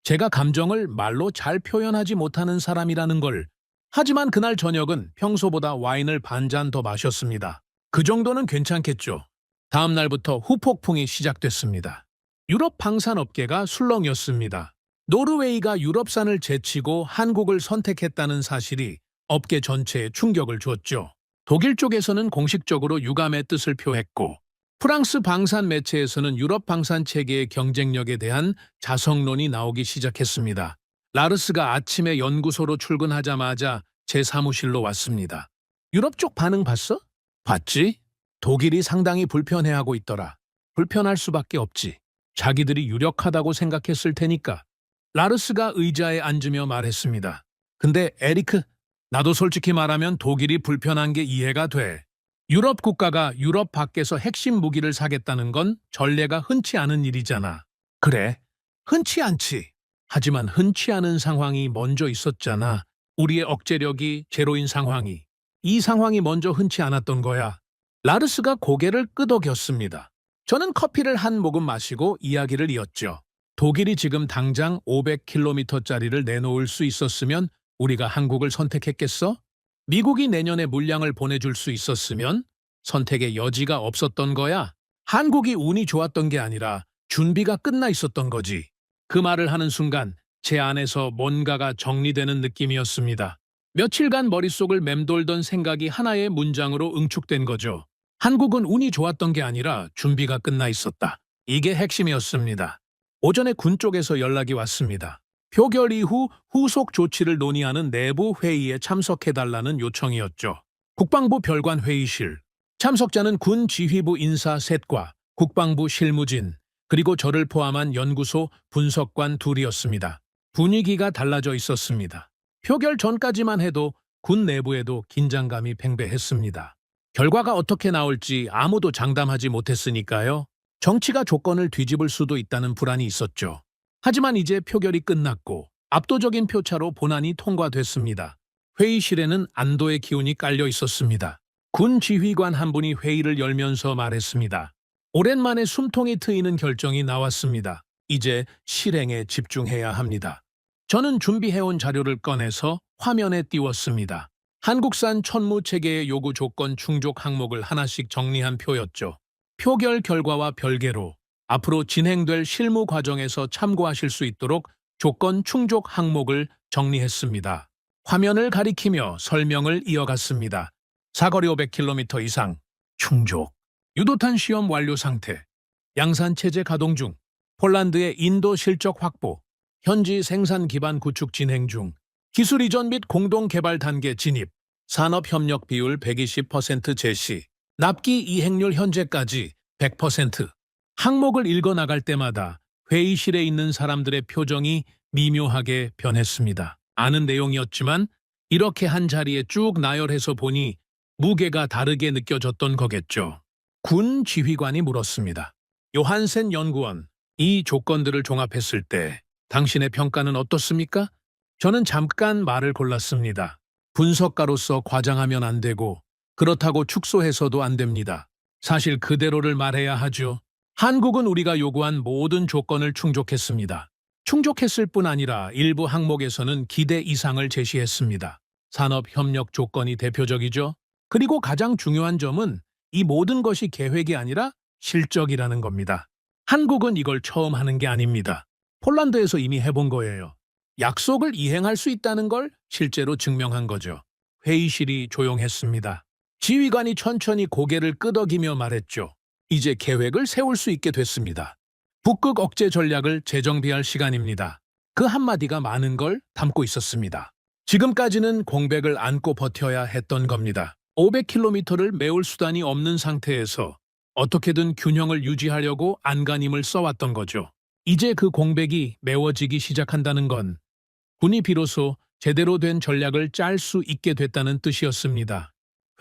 제가 감정을 말로 잘 표현하지 못하는 사람이라는 걸. 하지만 그날 저녁은 평소보다 와인을 반 잔 더 마셨습니다. 그 정도는 괜찮겠죠. 다음 날부터 후폭풍이 시작됐습니다. 유럽 방산업계가 술렁였습니다. 노르웨이가 유럽산을 제치고 한국을 선택했다는 사실이 업계 전체에 충격을 줬죠. 독일 쪽에서는 공식적으로 유감의 뜻을 표했고 프랑스 방산 매체에서는 유럽 방산 체계의 경쟁력에 대한 자성론이 나오기 시작했습니다. 라르스가 아침에 연구소로 출근하자마자 제 사무실로 왔습니다. 유럽 쪽 반응 봤어? 봤지? 독일이 상당히 불편해하고 있더라. 불편할 수밖에 없지. 자기들이 유력하다고 생각했을 테니까. 라르스가 의자에 앉으며 말했습니다. 근데 에리크, 나도 솔직히 말하면 독일이 불편한 게 이해가 돼. 유럽 국가가 유럽 밖에서 핵심 무기를 사겠다는 건 전례가 흔치 않은 일이잖아. 그래, 흔치 않지. 하지만 흔치 않은 상황이 먼저 있었잖아. 우리의 억제력이 제로인 상황이. 이 상황이 먼저 흔치 않았던 거야. 라르스가 고개를 끄덕였습니다. 저는 커피를 한 모금 마시고 이야기를 이었죠. 독일이 지금 당장 500km짜리를 내놓을 수 있었으면 우리가 한국을 선택했겠어? 미국이 내년에 물량을 보내줄 수 있었으면 선택의 여지가 없었던 거야. 한국이 운이 좋았던 게 아니라 준비가 끝나 있었던 거지. 그 말을 하는 순간 제 안에서 뭔가가 정리되는 느낌이었습니다. 며칠간 머릿속을 맴돌던 생각이 하나의 문장으로 응축된 거죠. 한국은 운이 좋았던 게 아니라 준비가 끝나 있었다. 이게 핵심이었습니다. 오전에 군 쪽에서 연락이 왔습니다. 표결 이후 후속 조치를 논의하는 내부 회의에 참석해달라는 요청이었죠. 국방부 별관 회의실. 참석자는 군 지휘부 인사 셋과 국방부 실무진, 그리고 저를 포함한 연구소 분석관 둘이었습니다. 분위기가 달라져 있었습니다. 표결 전까지만 해도 군 내부에도 긴장감이 팽배했습니다. 결과가 어떻게 나올지 아무도 장담하지 못했으니까요. 정치가 조건을 뒤집을 수도 있다는 불안이 있었죠. 하지만 이제 표결이 끝났고 압도적인 표차로 본안이 통과됐습니다. 회의실에는 안도의 기운이 깔려 있었습니다. 군 지휘관 한 분이 회의를 열면서 말했습니다. 오랜만에 숨통이 트이는 결정이 나왔습니다. 이제 실행에 집중해야 합니다. 저는 준비해온 자료를 꺼내서 화면에 띄웠습니다. 한국산 천무 체계의 요구 조건 충족 항목을 하나씩 정리한 표였죠. 표결 결과와 별개로 앞으로 진행될 실무 과정에서 참고하실 수 있도록 조건 충족 항목을 정리했습니다. 화면을 가리키며 설명을 이어갔습니다. 사거리 500km 이상, 충족, 유도탄 시험 완료 상태, 양산 체제 가동 중, 폴란드의 인도 실적 확보, 현지 생산 기반 구축 진행 중, 기술 이전 및 공동 개발 단계 진입, 산업 협력 비율 120% 제시, 납기 이행률 현재까지 100%, 항목을 읽어 나갈 때마다 회의실에 있는 사람들의 표정이 미묘하게 변했습니다. 아는 내용이었지만 이렇게 한 자리에 쭉 나열해서 보니 무게가 다르게 느껴졌던 거겠죠. 군 지휘관이 물었습니다. 요한센 연구원, 이 조건들을 종합했을 때 당신의 평가는 어떻습니까? 저는 잠깐 말을 골랐습니다. 분석가로서 과장하면 안 되고 그렇다고 축소해서도 안 됩니다. 사실 그대로를 말해야 하죠. 한국은 우리가 요구한 모든 조건을 충족했습니다. 충족했을 뿐 아니라 일부 항목에서는 기대 이상을 제시했습니다. 산업협력 조건이 대표적이죠. 그리고 가장 중요한 점은 이 모든 것이 계획이 아니라 실적이라는 겁니다. 한국은 이걸 처음 하는 게 아닙니다. 폴란드에서 이미 해본 거예요. 약속을 이행할 수 있다는 걸 실제로 증명한 거죠. 회의실이 조용했습니다. 지휘관이 천천히 고개를 끄덕이며 말했죠. 이제 계획을 세울 수 있게 됐습니다. 북극 억제 전략을 재정비할 시간입니다. 그 한마디가 많은 걸 담고 있었습니다. 지금까지는 공백을 안고 버텨야 했던 겁니다. 500km를 메울 수단이 없는 상태에서 어떻게든 균형을 유지하려고 안간힘을 써왔던 거죠. 이제 그 공백이 메워지기 시작한다는 건 군이 비로소 제대로 된 전략을 짤 수 있게 됐다는 뜻이었습니다.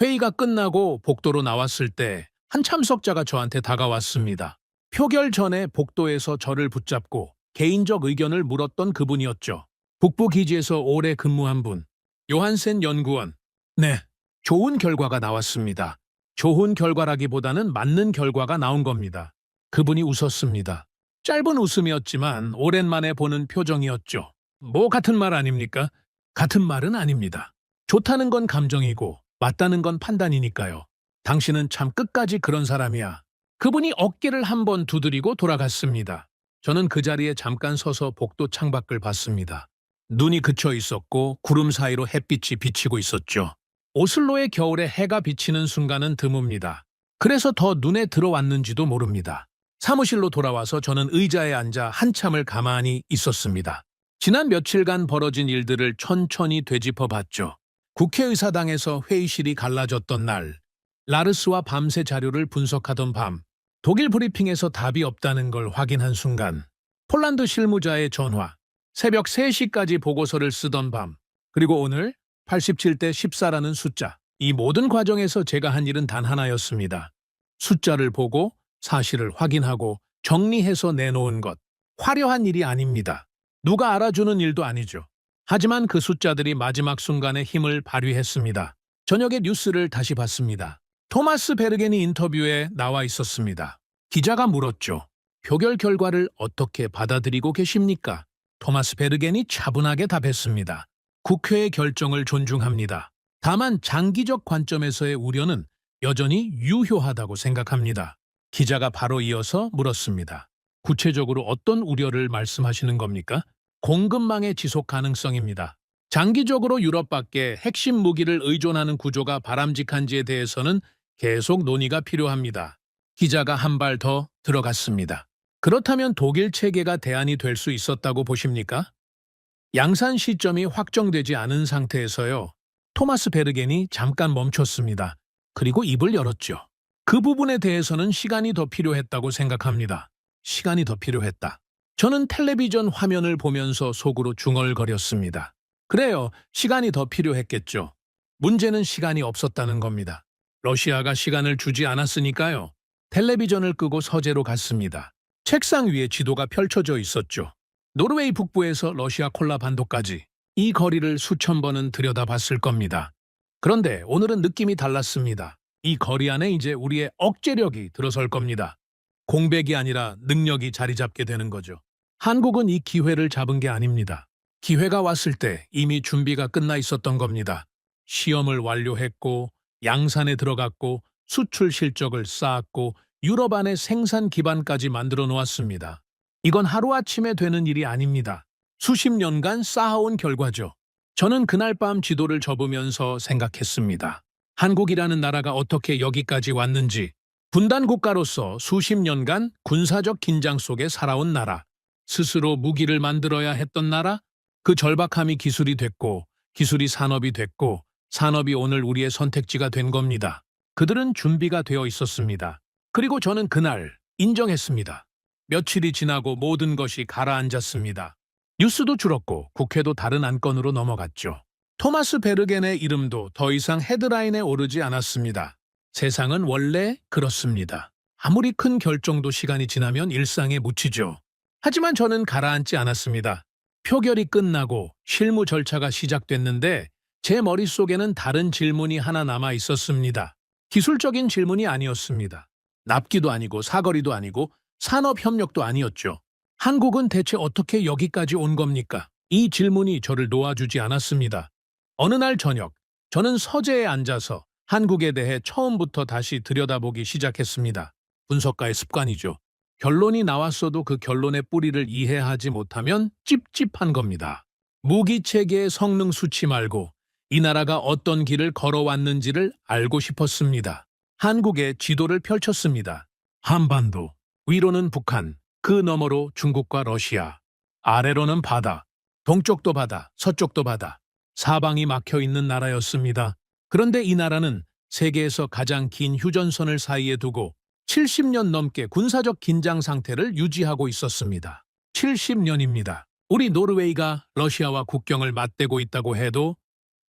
회의가 끝나고 복도로 나왔을 때 한 참석자가 저한테 다가왔습니다. 표결 전에 복도에서 저를 붙잡고 개인적 의견을 물었던 그분이었죠. 북부 기지에서 오래 근무한 분, 요한센 연구원. 네, 좋은 결과가 나왔습니다. 좋은 결과라기보다는 맞는 결과가 나온 겁니다. 그분이 웃었습니다. 짧은 웃음이었지만 오랜만에 보는 표정이었죠. 뭐 같은 말 아닙니까? 같은 말은 아닙니다. 좋다는 건 감정이고 맞다는 건 판단이니까요. 당신은 참 끝까지 그런 사람이야. 그분이 어깨를 한번 두드리고 돌아갔습니다. 저는 그 자리에 잠깐 서서 복도 창밖을 봤습니다. 눈이 그쳐 있었고 구름 사이로 햇빛이 비치고 있었죠. 오슬로의 겨울에 해가 비치는 순간은 드뭅니다. 그래서 더 눈에 들어왔는지도 모릅니다. 사무실로 돌아와서 저는 의자에 앉아 한참을 가만히 있었습니다. 지난 며칠간 벌어진 일들을 천천히 되짚어 봤죠. 국회의사당에서 회의실이 갈라졌던 날, 라르스와 밤새 자료를 분석하던 밤, 독일 브리핑에서 답이 없다는 걸 확인한 순간, 폴란드 실무자의 전화, 새벽 3시까지 보고서를 쓰던 밤, 그리고 오늘 87대 14라는 숫자, 이 모든 과정에서 제가 한 일은 단 하나였습니다. 숫자를 보고 사실을 확인하고 정리해서 내놓은 것. 화려한 일이 아닙니다. 누가 알아주는 일도 아니죠. 하지만 그 숫자들이 마지막 순간에 힘을 발휘했습니다. 저녁에 뉴스를 다시 봤습니다. 토마스 베르겐이 인터뷰에 나와 있었습니다. 기자가 물었죠. 표결 결과를 어떻게 받아들이고 계십니까? 토마스 베르겐이 차분하게 답했습니다. 국회의 결정을 존중합니다. 다만 장기적 관점에서의 우려는 여전히 유효하다고 생각합니다. 기자가 바로 이어서 물었습니다. 구체적으로 어떤 우려를 말씀하시는 겁니까? 공급망의 지속 가능성입니다. 장기적으로 유럽밖에 핵심 무기를 의존하는 구조가 바람직한지에 대해서는 계속 논의가 필요합니다. 기자가 한 발 더 들어갔습니다. 그렇다면 독일 체계가 대안이 될 수 있었다고 보십니까? 양산 시점이 확정되지 않은 상태에서요. 토마스 베르겐이 잠깐 멈췄습니다. 그리고 입을 열었죠. 그 부분에 대해서는 시간이 더 필요했다고 생각합니다. 시간이 더 필요했다. 저는 텔레비전 화면을 보면서 속으로 중얼거렸습니다. 그래요. 시간이 더 필요했겠죠. 문제는 시간이 없었다는 겁니다. 러시아가 시간을 주지 않았으니까요. 텔레비전을 끄고 서재로 갔습니다. 책상 위에 지도가 펼쳐져 있었죠. 노르웨이 북부에서 러시아 콜라 반도까지 이 거리를 수천 번은 들여다봤을 겁니다. 그런데 오늘은 느낌이 달랐습니다. 이 거리 안에 이제 우리의 억제력이 들어설 겁니다. 공백이 아니라 능력이 자리 잡게 되는 거죠. 한국은 이 기회를 잡은 게 아닙니다. 기회가 왔을 때 이미 준비가 끝나 있었던 겁니다. 시험을 완료했고 양산에 들어갔고 수출 실적을 쌓았고 유럽 안에 생산 기반까지 만들어 놓았습니다. 이건 하루아침에 되는 일이 아닙니다. 수십 년간 쌓아온 결과죠. 저는 그날 밤 지도를 접으면서 생각했습니다. 한국이라는 나라가 어떻게 여기까지 왔는지, 분단 국가로서 수십 년간 군사적 긴장 속에 살아온 나라, 스스로 무기를 만들어야 했던 나라, 그 절박함이 기술이 됐고, 기술이 산업이 됐고, 산업이 오늘 우리의 선택지가 된 겁니다. 그들은 준비가 되어 있었습니다. 그리고 저는 그날 인정했습니다. 며칠이 지나고 모든 것이 가라앉았습니다. 뉴스도 줄었고 국회도 다른 안건으로 넘어갔죠. 토마스 베르겐의 이름도 더 이상 헤드라인에 오르지 않았습니다. 세상은 원래 그렇습니다. 아무리 큰 결정도 시간이 지나면 일상에 묻히죠. 하지만 저는 가라앉지 않았습니다. 표결이 끝나고 실무 절차가 시작됐는데 제 머릿속에는 다른 질문이 하나 남아 있었습니다. 기술적인 질문이 아니었습니다. 납기도 아니고 사거리도 아니고 산업협력도 아니었죠. 한국은 대체 어떻게 여기까지 온 겁니까? 이 질문이 저를 놓아주지 않았습니다. 어느 날 저녁, 저는 서재에 앉아서 한국에 대해 처음부터 다시 들여다보기 시작했습니다. 분석가의 습관이죠. 결론이 나왔어도 그 결론의 뿌리를 이해하지 못하면 찝찝한 겁니다. 무기체계의 성능 수치 말고 이 나라가 어떤 길을 걸어왔는지를 알고 싶었습니다. 한국의 지도를 펼쳤습니다. 한반도, 위로는 북한, 그 너머로 중국과 러시아, 아래로는 바다, 동쪽도 바다, 서쪽도 바다, 사방이 막혀 있는 나라였습니다. 그런데 이 나라는 세계에서 가장 긴 휴전선을 사이에 두고 70년 넘게 군사적 긴장 상태를 유지하고 있었습니다. 70년입니다. 우리 노르웨이가 러시아와 국경을 맞대고 있다고 해도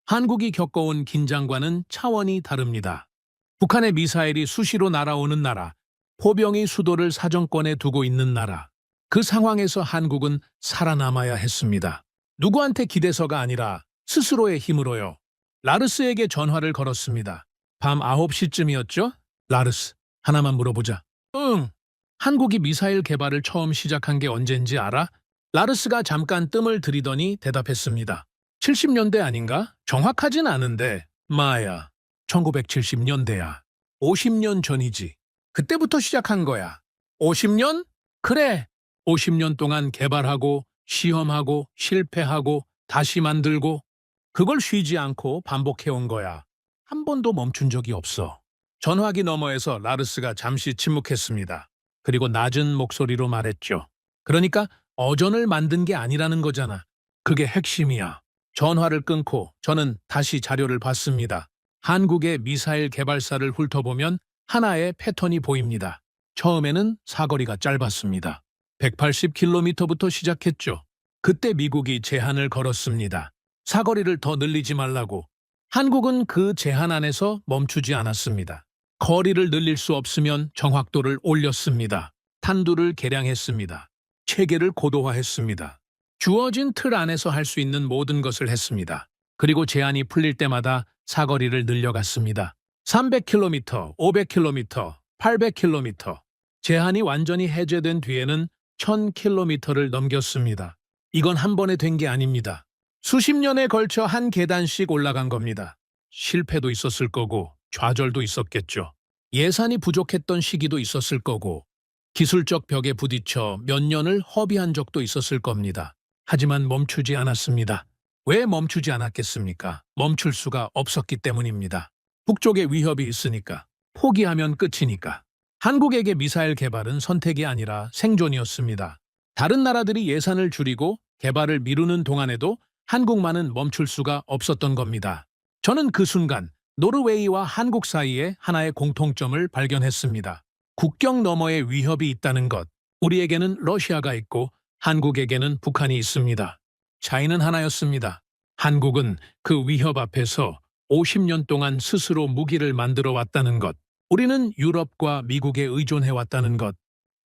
한국이 겪어온 긴장과는 차원이 다릅니다. 북한의 미사일이 수시로 날아오는 나라, 포병이 수도를 사정권에 두고 있는 나라. 그 상황에서 한국은 살아남아야 했습니다. 누구한테 기대서가 아니라 스스로의 힘으로요. 라르스에게 전화를 걸었습니다. 밤 9시쯤이었죠? 라르스, 하나만 물어보자. 응. 한국이 미사일 개발을 처음 시작한 게 언젠지 알아? 라르스가 잠깐 뜸을 들이더니 대답했습니다. 70년대 아닌가? 정확하진 않은데. 마야, 1970년대야. 50년 전이지. 그때부터 시작한 거야. 50년? 그래. 50년 동안 개발하고 시험하고 실패하고 다시 만들고 그걸 쉬지 않고 반복해온 거야. 한 번도 멈춘 적이 없어. 전화기 너머에서 라르스가 잠시 침묵했습니다. 그리고 낮은 목소리로 말했죠. 그러니까 어전을 만든 게 아니라는 거잖아. 그게 핵심이야. 전화를 끊고 저는 다시 자료를 봤습니다. 한국의 미사일 개발사를 훑어보면 하나의 패턴이 보입니다. 처음에는 사거리가 짧았습니다. 180km부터 시작했죠. 그때 미국이 제한을 걸었습니다. 사거리를 더 늘리지 말라고. 한국은 그 제한 안에서 멈추지 않았습니다. 거리를 늘릴 수 없으면 정확도를 올렸습니다. 탄두를 개량했습니다. 체계를 고도화했습니다. 주어진 틀 안에서 할 수 있는 모든 것을 했습니다. 그리고 제한이 풀릴 때마다 사거리를 늘려갔습니다. 300km, 500km, 800km. 제한이 완전히 해제된 뒤에는 1000km를 넘겼습니다. 이건 한 번에 된 게 아닙니다. 수십 년에 걸쳐 한 계단씩 올라간 겁니다. 실패도 있었을 거고 좌절도 있었겠죠. 예산이 부족했던 시기도 있었을 거고 기술적 벽에 부딪혀 몇 년을 허비한 적도 있었을 겁니다. 하지만 멈추지 않았습니다. 왜 멈추지 않았겠습니까? 멈출 수가 없었기 때문입니다. 북쪽에 위협이 있으니까, 포기하면 끝이니까. 한국에게 미사일 개발은 선택이 아니라 생존이었습니다. 다른 나라들이 예산을 줄이고 개발을 미루는 동안에도 한국만은 멈출 수가 없었던 겁니다. 저는 그 순간 노르웨이와 한국 사이에 하나의 공통점을 발견했습니다. 국경 너머에 위협이 있다는 것. 우리에게는 러시아가 있고 한국에게는 북한이 있습니다. 차이는 하나였습니다. 한국은 그 위협 앞에서 50년 동안 스스로 무기를 만들어 왔다는 것. 우리는 유럽과 미국에 의존해 왔다는 것.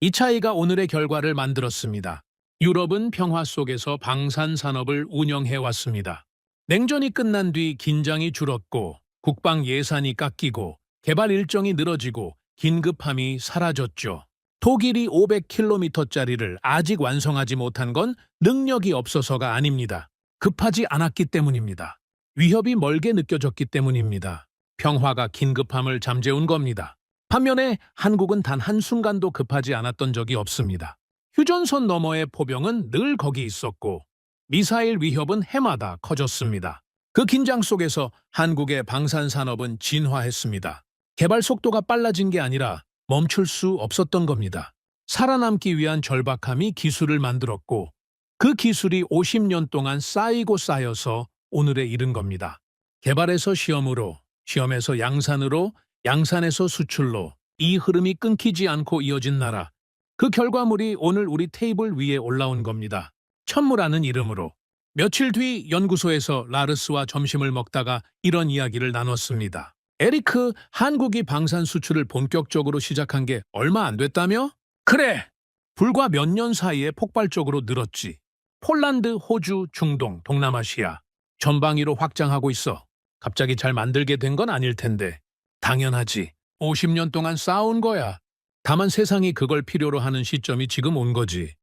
이 차이가 오늘의 결과를 만들었습니다. 유럽은 평화 속에서 방산 산업을 운영해 왔습니다. 냉전이 끝난 뒤 긴장이 줄었고 국방 예산이 깎이고 개발 일정이 늘어지고 긴급함이 사라졌죠. 독일이 500km짜리를 아직 완성하지 못한 건 능력이 없어서가 아닙니다. 급하지 않았기 때문입니다. 위협이 멀게 느껴졌기 때문입니다. 평화가 긴급함을 잠재운 겁니다. 반면에 한국은 단 한순간도 급하지 않았던 적이 없습니다. 휴전선 너머의 포병은 늘 거기 있었고 미사일 위협은 해마다 커졌습니다. 그 긴장 속에서 한국의 방산산업은 진화했습니다. 개발 속도가 빨라진 게 아니라 멈출 수 없었던 겁니다. 살아남기 위한 절박함이 기술을 만들었고 그 기술이 50년 동안 쌓이고 쌓여서 오늘에 이른 겁니다. 개발에서 시험으로, 시험에서 양산으로, 양산에서 수출로 이 흐름이 끊기지 않고 이어진 나라, 그 결과물이 오늘 우리 테이블 위에 올라온 겁니다. 천무라는 이름으로. 며칠 뒤 연구소에서 라르스와 점심을 먹다가 이런 이야기를 나눴습니다. 에리크, 한국이 방산 수출을 본격적으로 시작한 게 얼마 안 됐다며? 그래! 불과 몇 년 사이에 폭발적으로 늘었지. 폴란드, 호주, 중동, 동남아시아 전방위로 확장하고 있어. 갑자기 잘 만들게 된 건 아닐 텐데. 당연하지. 50년 동안 쌓아온 거야. 다만 세상이 그걸 필요로 하는 시점이 지금 온 거지.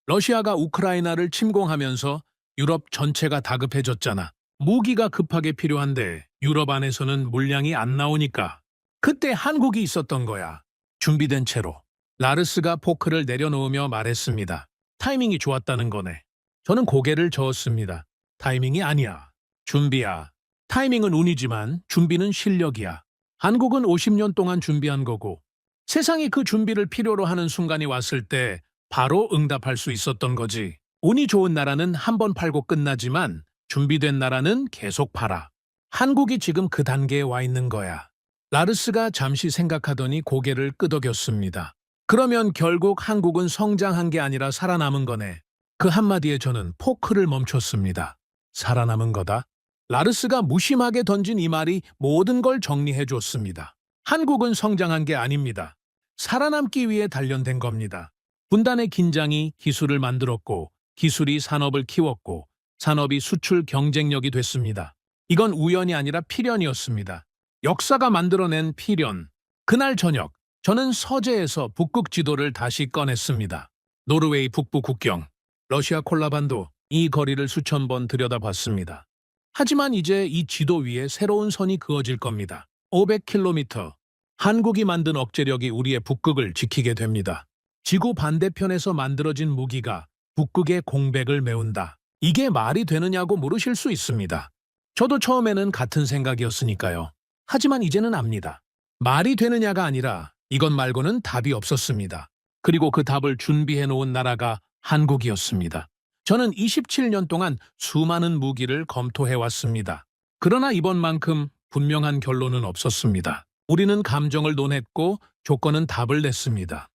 러시아가 우크라이나를 침공하면서 유럽 전체가 다급해졌잖아. 무기가 급하게 필요한데 유럽 안에서는 물량이 안 나오니까. 그때 한국이 있었던 거야. 준비된 채로. 라르스가 포크를 내려놓으며 말했습니다. 타이밍이 좋았다는 거네. 저는 고개를 저었습니다. 타이밍이 아니야. 준비야. 타이밍은 운이지만 준비는 실력이야. 한국은 50년 동안 준비한 거고 세상이 그 준비를 필요로 하는 순간이 왔을 때 바로 응답할 수 있었던 거지. 운이 좋은 나라는 한 번 팔고 끝나지만 준비된 나라는 계속 팔아. 한국이 지금 그 단계에 와 있는 거야. 라르스가 잠시 생각하더니 고개를 끄덕였습니다. 그러면 결국 한국은 성장한 게 아니라 살아남은 거네. 그 한마디에 저는 포크를 멈췄습니다. 살아남은 거다. 라르스가 무심하게 던진 이 말이 모든 걸 정리해 줬습니다. 한국은 성장한 게 아닙니다. 살아남기 위해 단련된 겁니다. 분단의 긴장이 기술을 만들었고 기술이 산업을 키웠고 산업이 수출 경쟁력이 됐습니다. 이건 우연이 아니라 필연이었습니다. 역사가 만들어낸 필연. 그날 저녁 저는 서재에서 북극 지도를 다시 꺼냈습니다. 노르웨이 북부 국경, 러시아 콜라반도 이 거리를 수천 번 들여다봤습니다. 하지만 이제 이 지도 위에 새로운 선이 그어질 겁니다. 500km. 한국이 만든 억제력이 우리의 북극을 지키게 됩니다. 지구 반대편에서 만들어진 무기가 북극의 공백을 메운다. 이게 말이 되느냐고 물으실 수 있습니다. 저도 처음에는 같은 생각이었으니까요. 하지만 이제는 압니다. 말이 되느냐가 아니라 이것 말고는 답이 없었습니다. 그리고 그 답을 준비해 놓은 나라가 한국이었습니다. 저는 27년 동안 수많은 무기를 검토해 왔습니다. 그러나 이번만큼 분명한 결론은 없었습니다. 우리는 감정을 논했고 조건은 답을 냈습니다.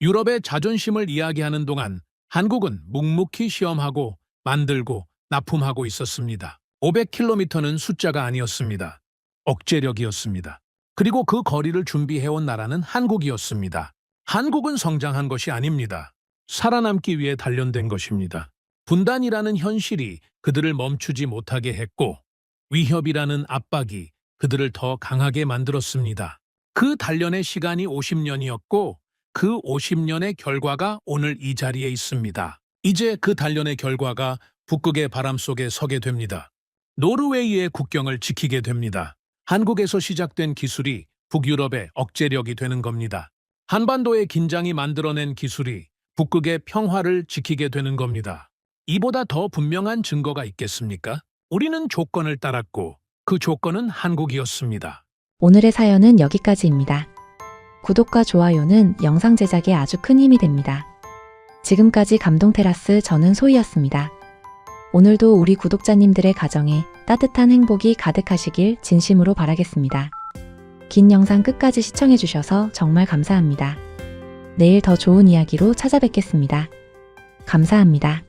유럽의 자존심을 이야기하는 동안 한국은 묵묵히 시험하고 만들고 납품하고 있었습니다. 500km는 숫자가 아니었습니다. 억제력이었습니다. 그리고 그 거리를 준비해온 나라는 한국이었습니다. 한국은 성장한 것이 아닙니다. 살아남기 위해 단련된 것입니다. 분단이라는 현실이 그들을 멈추지 못하게 했고 위협이라는 압박이 그들을 더 강하게 만들었습니다. 그 단련의 시간이 50년이었고 그 50년의 결과가 오늘 이 자리에 있습니다. 이제 그 단련의 결과가 북극의 바람 속에 서게 됩니다. 노르웨이의 국경을 지키게 됩니다. 한국에서 시작된 기술이 북유럽의 억제력이 되는 겁니다. 한반도의 긴장이 만들어낸 기술이 북극의 평화를 지키게 되는 겁니다. 이보다 더 분명한 증거가 있겠습니까? 우리는 조건을 따랐고 그 조건은 한국이었습니다. 오늘의 사연은 여기까지입니다. 구독과 좋아요는 영상 제작에 아주 큰 힘이 됩니다. 지금까지 감동테라스 저는 소희였습니다. 오늘도 우리 구독자님들의 가정에 따뜻한 행복이 가득하시길 진심으로 바라겠습니다. 긴 영상 끝까지 시청해주셔서 정말 감사합니다. 내일 더 좋은 이야기로 찾아뵙겠습니다. 감사합니다.